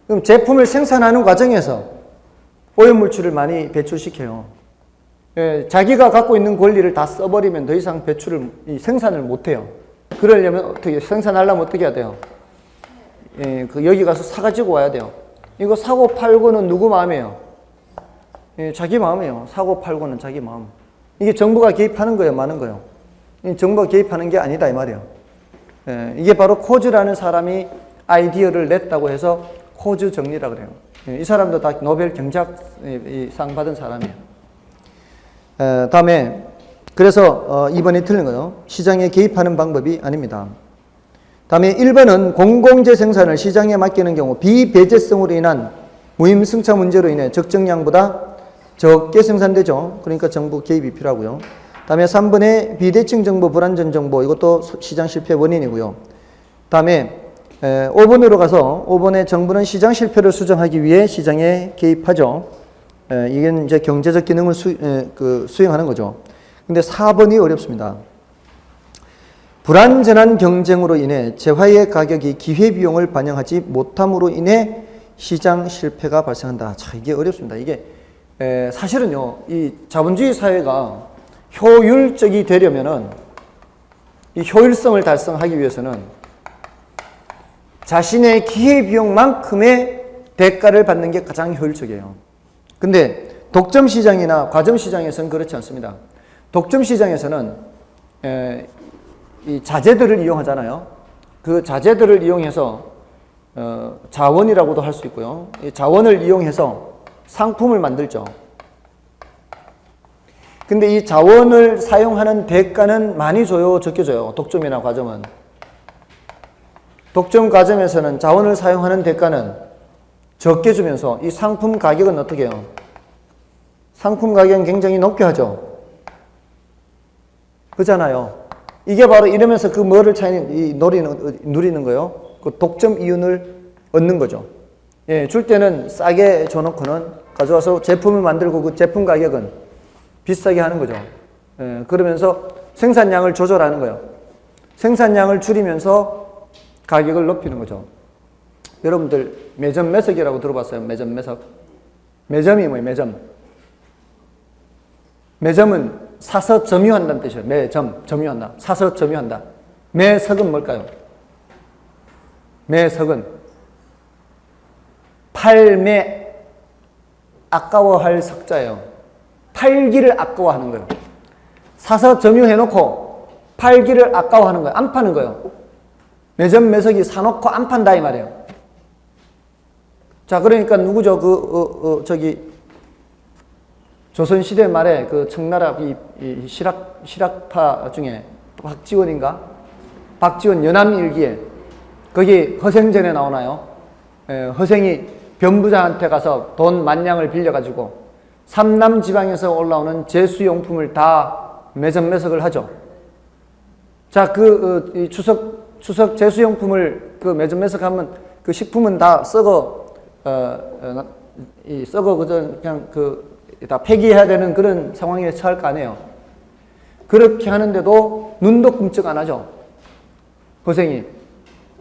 그럼 제품을 생산하는 과정에서 오염 물질을 많이 배출시켜요. 자기가 갖고 있는 권리를 다 써버리면 더 이상 생산을 못해요. 그러려면 어떻게, 생산하려면 어떻게 해야 돼요? 여기 가서 사가지고 와야 돼요. 이거 사고 팔고는 누구 마음이에요? 자기 마음이에요. 사고 팔고는 자기 마음. 이게 정부가 개입하는 거예요, 마는 거예요? 정부가 개입하는 게 아니다 이 말이에요. 이게 바로 코즈라는 사람이 아이디어를 냈다고 해서 코즈 정리라고 그래요. 이 사람도 다 노벨 경제학상 받은 사람이에요. 다음에 그래서 2번이 틀린 거예요. 시장에 개입하는 방법이 아닙니다. 다음에 1번은 공공재 생산을 시장에 맡기는 경우 비배제성으로 인한 무임승차 문제로 인해 적정량보다 적게 생산되죠. 그러니까 정부 개입이 필요하고요. 다음에 3번에 비대칭 정보, 불안전 정보, 이것도 시장 실패 원인이고요. 다음에 5번으로 가서 5번에 정부는 시장 실패를 수정하기 위해 시장에 개입하죠. 이게 이제 경제적 기능을 수행하는 거죠. 근데 4번이 어렵습니다. 불안전한 경쟁으로 인해 재화의 가격이 기회비용을 반영하지 못함으로 인해 시장 실패가 발생한다. 자, 이게 어렵습니다. 이게 사실은요, 이 자본주의 사회가 효율적이 되려면은, 이 효율성을 달성하기 위해서는 자신의 기회비용만큼의 대가를 받는 게 가장 효율적이에요. 근데 독점 시장이나 과점 시장에서는 그렇지 않습니다. 독점 시장에서는 이 자재들을 이용하잖아요. 그 자재들을 이용해서 자원이라고도 할 수 있고요. 이 자원을 이용해서 상품을 만들죠. 근데 이 자원을 사용하는 대가는 많이 줘요, 적게 줘요? 독점이나 과점은. 독점 과점에서는 자원을 사용하는 대가는 적게 주면서 이 상품 가격은 어떻게 해요? 상품 가격은 굉장히 높게 하죠. 그잖아요. 이게 바로 이러면서 그 뭐를 누리는 거예요? 그 독점 이윤을 얻는 거죠. 예, 줄 때는 싸게 줘놓고는 가져와서 제품을 만들고 그 제품 가격은 비싸게 하는 거죠. 예, 그러면서 생산량을 조절하는 거예요. 생산량을 줄이면서 가격을 높이는 거죠. 여러분들 매점 매석이라고 들어봤어요? 매점 매석. 매점이 뭐예요? 매점. 매점은 사서 점유한다는 뜻이에요. 매점, 점유한다. 사서 점유한다. 매석은 뭘까요? 매석은 팔매 아까워할 석자예요. 팔기를 아까워하는 거예요. 사서 점유해놓고 팔기를 아까워하는 거예요. 안 파는 거예요. 매점 매석이 사놓고 안 판다 이 말이에요. 자, 그러니까 누구죠? 조선시대 말에 그 청나라 이 실학파 중에 박지원인가? 박지원 연암일기에 거기 허생전에 나오나요? 허생이 변부자한테 가서 돈 만냥을 빌려가지고 삼남 지방에서 올라오는 제수용품을 다 매점 매석을 하죠. 자, 이 추석 제수용품을 그 매점 매석하면 그 식품은 다 썩어 그냥 다 폐기해야 되는 그런 상황에 처할 거 아니에요. 그렇게 하는데도 눈도 끔찍 안 하죠. 허생이.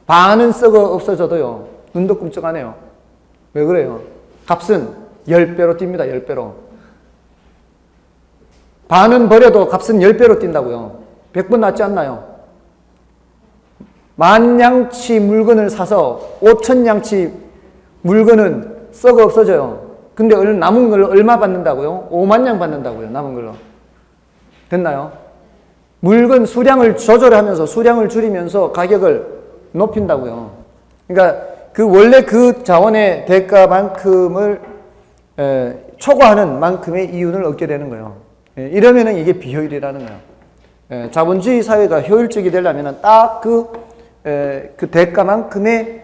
반은 썩어 없어져도요. 눈도 끔찍 안 해요. 왜 그래요? 값은 10배로 뜁니다. 10배로. 반은 버려도 값은 10배로 뛴다고요. 100번 낫지 않나요? 10,000양치 물건을 사서 5,000양치 물건은 썩어 없어져요. 근데 남은 걸 얼마 받는다고요? 50,000양 받는다고요. 남은 걸로. 됐나요? 물건 수량을 조절하면서 수량을 줄이면서 가격을 높인다고요. 그러니까 원래 그 자원의 대가만큼을 초과하는 만큼의 이윤을 얻게 되는 거예요. 이러면은 이게 비효율이라는 거예요. 자본주의 사회가 효율적이 되려면은 딱 그 대가만큼의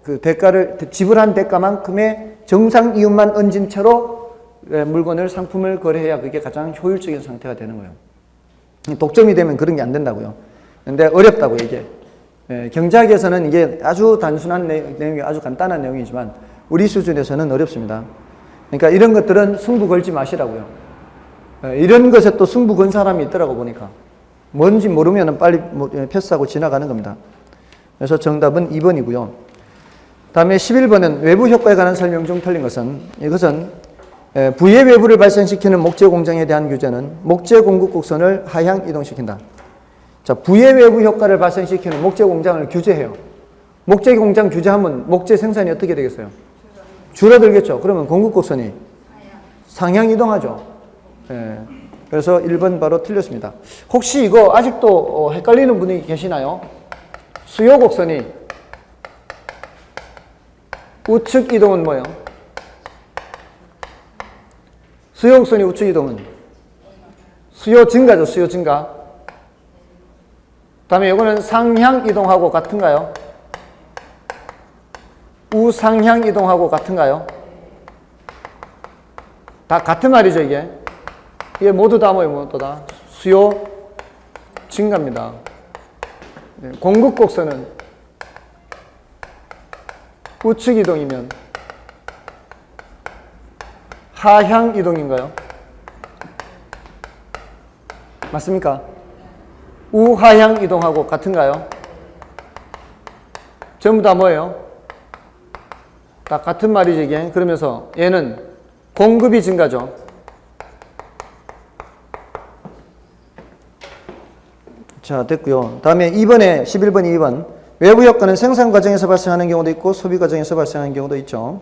그 대가를 지불한 대가만큼의 정상 이윤만 얹은 채로 물건을 상품을 거래해야 그게 가장 효율적인 상태가 되는 거예요. 독점이 되면 그런 게 안 된다고요. 근데 어렵다고 이게. 경제학에서는 이게 아주 단순한 내용이 아주 간단한 내용이지만 우리 수준에서는 어렵습니다. 그러니까 이런 것들은 승부 걸지 마시라고요. 이런 것에 또 승부 건 사람이 있더라고 보니까. 뭔지 모르면 빨리 패스하고 지나가는 겁니다. 그래서 정답은 2번이고요. 다음에 11번은 외부 효과에 관한 설명 중 틀린 것은 이것은 부의 외부를 발생시키는 목재 공장에 대한 규제는 목재 공급 곡선을 하향 이동시킨다. 자, 부의 외부 효과를 발생시키는 목재 공장을 규제해요. 목재 공장 규제하면 목재 생산이 어떻게 되겠어요? 줄어들겠죠. 그러면 공급 곡선이 상향 이동하죠. 그래서 1번 바로 틀렸습니다. 혹시 이거 아직도 헷갈리는 분이 계시나요? 수요 곡선이 우측 이동은 뭐예요? 수요 곡선이 우측 이동은 수요 증가죠. 수요 증가. 다음에 이거는 상향 이동하고 같은가요? 우상향 이동하고 같은가요? 다 같은 말이죠, 이게. 이게 모두 다 뭐예요? 모두 다 수요 증가입니다. 공급 곡선은 우측 이동이면 하향 이동인가요? 맞습니까? 우하향 이동하고 같은가요? 전부 다 뭐예요? 다 같은 말이죠, 이게. 그러면서 얘는 공급이 증가죠. 자, 됐고요. 다음에 2번에 11번, 2번. 외부 효과는 생산 과정에서 발생하는 경우도 있고 소비 과정에서 발생하는 경우도 있죠.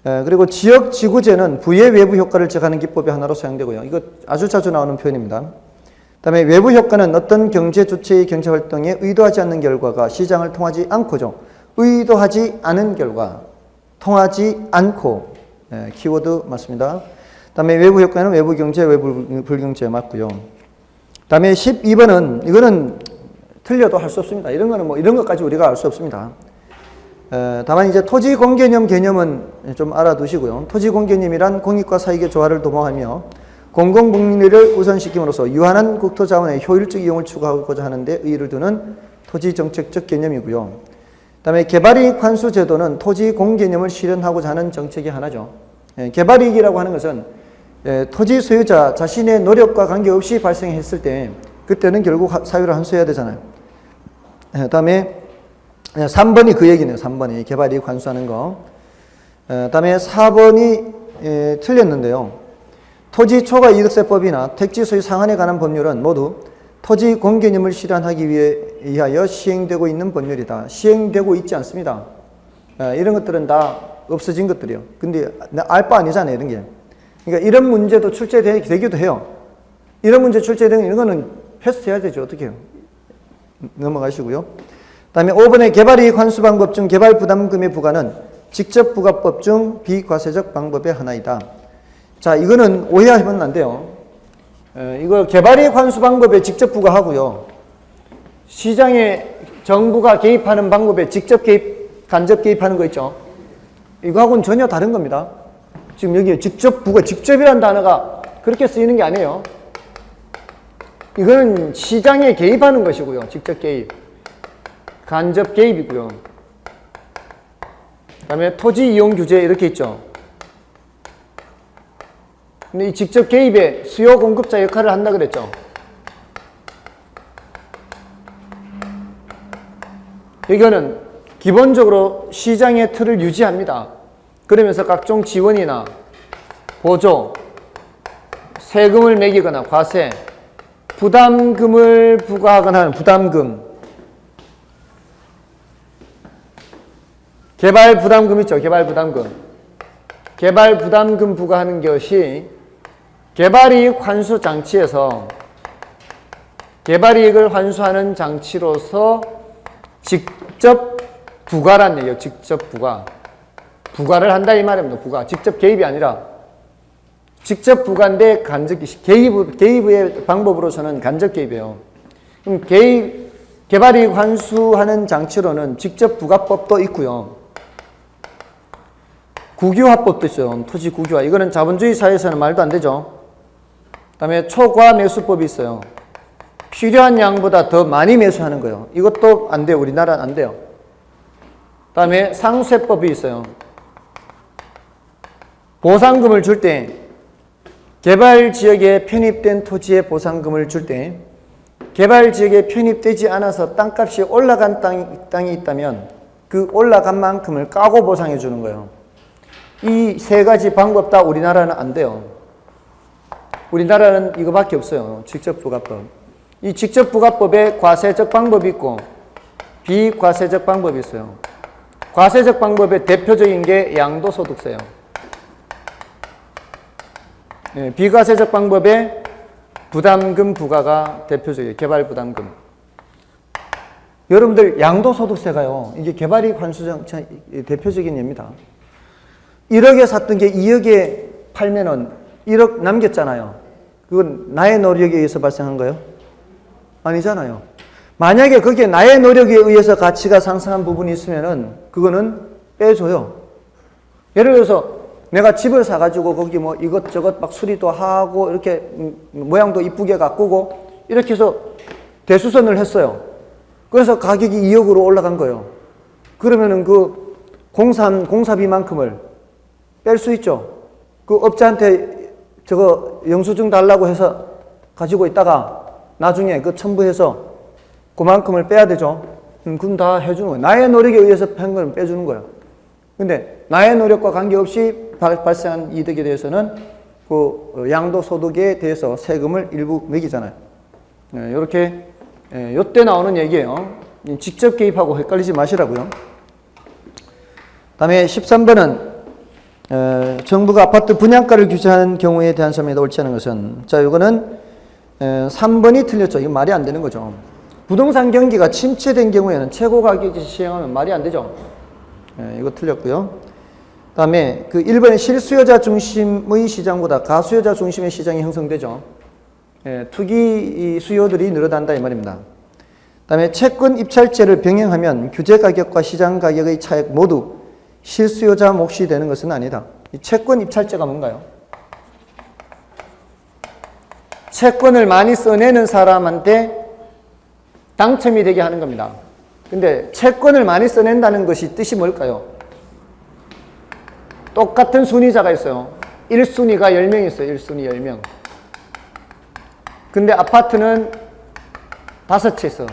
그리고 지역 지구제는 부의 외부 효과를 제거하는 기법의 하나로 사용되고요. 이거 아주 자주 나오는 표현입니다. 그다음에 외부 효과는 어떤 경제 주체의 경제 활동에 의도하지 않는 결과가 시장을 통하지 않고죠. 의도하지 않은 결과, 통하지 않고, 키워드 맞습니다. 그다음에 외부 효과는 외부 경제, 외부 불경제 맞고요. 그다음에 12번은 이거는 틀려도 할 수 없습니다. 이런 거는 뭐 이런 것까지 우리가 알 수 없습니다. 다만 이제 토지 공개념 개념은 좀 알아두시고요. 토지 공개념이란 공익과 사익의 조화를 도모하며 공공복리를 우선시킴으로써 유한한 국토 자원의 효율적 이용을 추구하고자 하는 데 의의를 두는 토지 정책적 개념이고요. 그다음에 개발이익 환수 제도는 토지 공개념을 실현하고자 하는 정책의 하나죠. 개발이익이라고 하는 것은 토지 소유자 자신의 노력과 관계없이 발생했을 때 그때는 결국 사유를 환수해야 되잖아요. 그다음에 3번이 그 얘기네요. 3번이 개발이익 환수하는 거. 그다음에 4번이 틀렸는데요. 토지 초과 이득세법이나 택지 소유 상한에 관한 법률은 모두 토지 공개념을 실현하기 위하여 시행되고 있는 법률이다. 시행되고 있지 않습니다. 이런 것들은 다 없어진 것들이요. 근데 알 바 아니잖아요, 이런 게. 그러니까 이런 문제도 출제되기도 해요. 이런 문제 출제되는 이런 거는 패스해야 되죠. 어떻게 해요? 넘어가시고요. 다음에 5번의 개발이익 환수 방법 중 개발 부담금의 부과는 직접 부과법 중 비과세적 방법의 하나이다. 자, 이거는 오해하면 안 돼요. 이거 개발이익 환수 방법에 직접 부과하고요. 시장에 정부가 개입하는 방법에 직접 개입, 간접 개입하는 거 있죠. 이거하고는 전혀 다른 겁니다. 지금 여기 직접 부과, 직접이라는 단어가 그렇게 쓰이는 게 아니에요. 이거는 시장에 개입하는 것이고요. 직접 개입. 간접 개입이고요. 그 다음에 토지 이용 규제 이렇게 있죠. 근데 이 직접 개입에 수요 공급자 역할을 한다 그랬죠. 이거는 기본적으로 시장의 틀을 유지합니다. 그러면서 각종 지원이나 보조, 세금을 매기거나 과세, 부담금을 부과하거나 하는 부담금, 개발 부담금 있죠. 개발 부담금. 개발 부담금 부과하는 것이 개발이익 환수 장치에서 개발이익을 환수하는 장치로서 직접 부과란 얘기예요. 직접 부과. 부과를 한다 이 말입니다. 부과. 직접 개입이 아니라 직접 부과인데 간접 개입의 방법으로서는 간접 개입이에요. 그럼 개발이익 환수하는 장치로는 직접 부과법도 있고요. 국유화법도 있어요. 토지 국유화. 이거는 자본주의 사회에서는 말도 안 되죠. 그 다음에 초과 매수법이 있어요. 필요한 양보다 더 많이 매수하는 거예요. 이것도 안 돼요. 우리나라는 안 돼요. 그 다음에 상쇄법이 있어요. 보상금을 줄 때, 개발지역에 편입된 토지에 보상금을 줄 때, 개발지역에 편입되지 않아서 땅값이 올라간 땅이 있다면 그 올라간 만큼을 까고 보상해 주는 거예요. 이 세 가지 방법 다 우리나라는 안 돼요. 우리나라는 이거밖에 없어요. 직접 부과법. 이 직접 부과법에 과세적 방법이 있고 비과세적 방법이 있어요. 과세적 방법의 대표적인 게 양도소득세예요. 비과세적 방법에 부담금 부과가 대표적이에요. 개발 부담금. 여러분들 양도소득세가요. 이게 개발이익 환수장 대표적인 예입니다. 1억에 샀던 게 2억에 팔면은 1억 남겼잖아요. 그건 나의 노력에 의해서 발생한 거예요? 아니잖아요. 만약에 그게 나의 노력에 의해서 가치가 상승한 부분이 있으면은 그거는 빼줘요. 예를 들어서 내가 집을 사가지고 거기 뭐 이것저것 막 수리도 하고 이렇게 모양도 이쁘게 가꾸고 이렇게 해서 대수선을 했어요. 그래서 가격이 2억으로 올라간 거예요. 그러면은 그 공사비만큼을 뺄 수 있죠. 그 업자한테 저거 영수증 달라고 해서 가지고 있다가 나중에 그 첨부해서 그만큼을 빼야 되죠. 그럼 다 해주는 거예요. 나의 노력에 의해서 한 건 빼주는 거예요. 근데 나의 노력과 관계없이 발생한 이득에 대해서는 그 양도소득에 대해서 세금을 일부 매기잖아요. 이렇게 요때 나오는 얘기예요. 직접 개입하고 헷갈리지 마시라고요. 다음에 13번은 정부가 아파트 분양가를 규제하는 경우에 대한 설명이 옳지 않은 것은, 자, 이거는 3번이 틀렸죠. 이거 말이 안 되는 거죠. 부동산 경기가 침체된 경우에는 최고 가격이 시행하면 말이 안 되죠. 이거 틀렸고요. 그 다음에 그 1번에 실수요자 중심의 시장보다 가수요자 중심의 시장이 형성되죠. 투기 수요들이 늘어난다 이 말입니다. 그 다음에 채권 입찰제를 병행하면 규제 가격과 시장 가격의 차액 모두 실수요자 몫이 되는 것은 아니다. 이 채권 입찰제가 뭔가요? 채권을 많이 써내는 사람한테 당첨이 되게 하는 겁니다. 근데 채권을 많이 써낸다는 것이 뜻이 뭘까요? 똑같은 순위자가 있어요. 1순위가 10명 있어요. 1순위 10명. 근데 아파트는 5채 있어.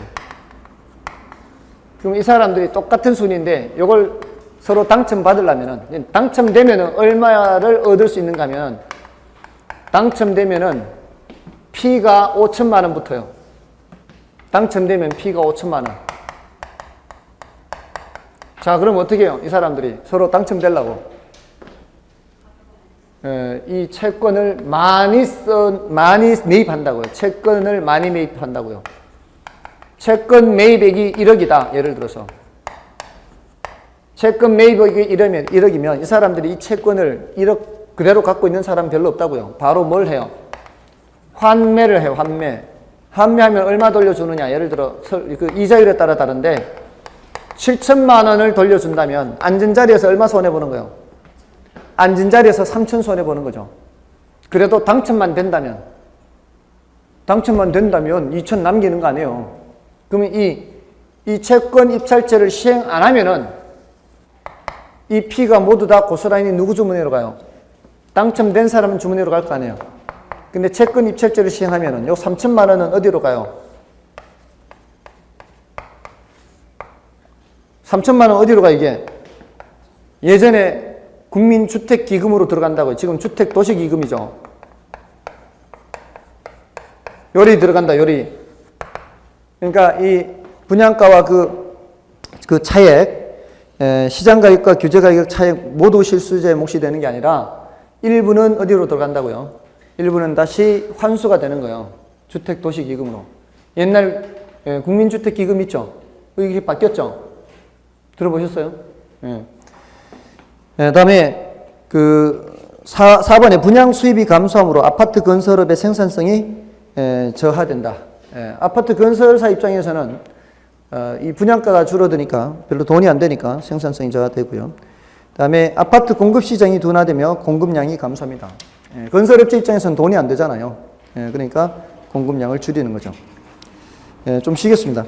그럼 이 사람들이 똑같은 순위인데 이걸 서로 당첨받으려면은, 당첨되면은 얼마를 얻을 수 있는가 하면, 당첨되면은 피가 5천만 원 붙어요. 당첨되면 피가 5천만 원. 자, 그럼 어떻게 해요? 이 사람들이 서로 당첨되려고 이 채권을 많이 매입한다고요. 채권을 많이 매입한다고요. 채권 매입액이 1억이다. 예를 들어서 채권 매입액이 1억이면 이 사람들이 이 채권을 1억 그대로 갖고 있는 사람 별로 없다고요. 바로 뭘 해요? 환매를 해요. 환매하면 얼마 돌려주느냐. 예를 들어 그 이자율에 따라 다른데 7천만 원을 돌려준다면 앉은 자리에서 얼마 손해보는 거예요? 앉은 자리에서 3천 손해보는 거죠. 그래도 당첨만 된다면 2천 남기는 거 아니에요. 그러면 이 채권 입찰제를 시행 안 하면은 이 피가 모두 다 고스란히 누구 주머니로 가요? 당첨된 사람은 주머니로 갈 거 아니에요. 근데 채권 입찰제를 시행하면은 요 3천만 원은 어디로 가요? 3천만 원 어디로 가 이게? 예전에 국민주택기금으로 들어간다고요. 지금 주택도시기금이죠. 요리 들어간다, 요리. 그러니까 이 분양가와 그 차액, 시장가격과 규제가격 차액 모두 실수요자의 몫이 되는 게 아니라 일부는 어디로 들어간다고요? 일부는 다시 환수가 되는 거예요. 주택도시기금으로. 옛날 국민주택기금 있죠? 이게 바뀌었죠? 들어보셨어요? 다음에 그 4번에 분양 수입이 감소함으로 아파트 건설업의 생산성이 저하된다. 아파트 건설사 입장에서는 이 분양가가 줄어드니까 별로 돈이 안 되니까 생산성이 저하되고요. 다음에 아파트 공급 시장이 둔화되며 공급량이 감소합니다. 건설업체 입장에서는 돈이 안 되잖아요. 그러니까 공급량을 줄이는 거죠. 좀 쉬겠습니다.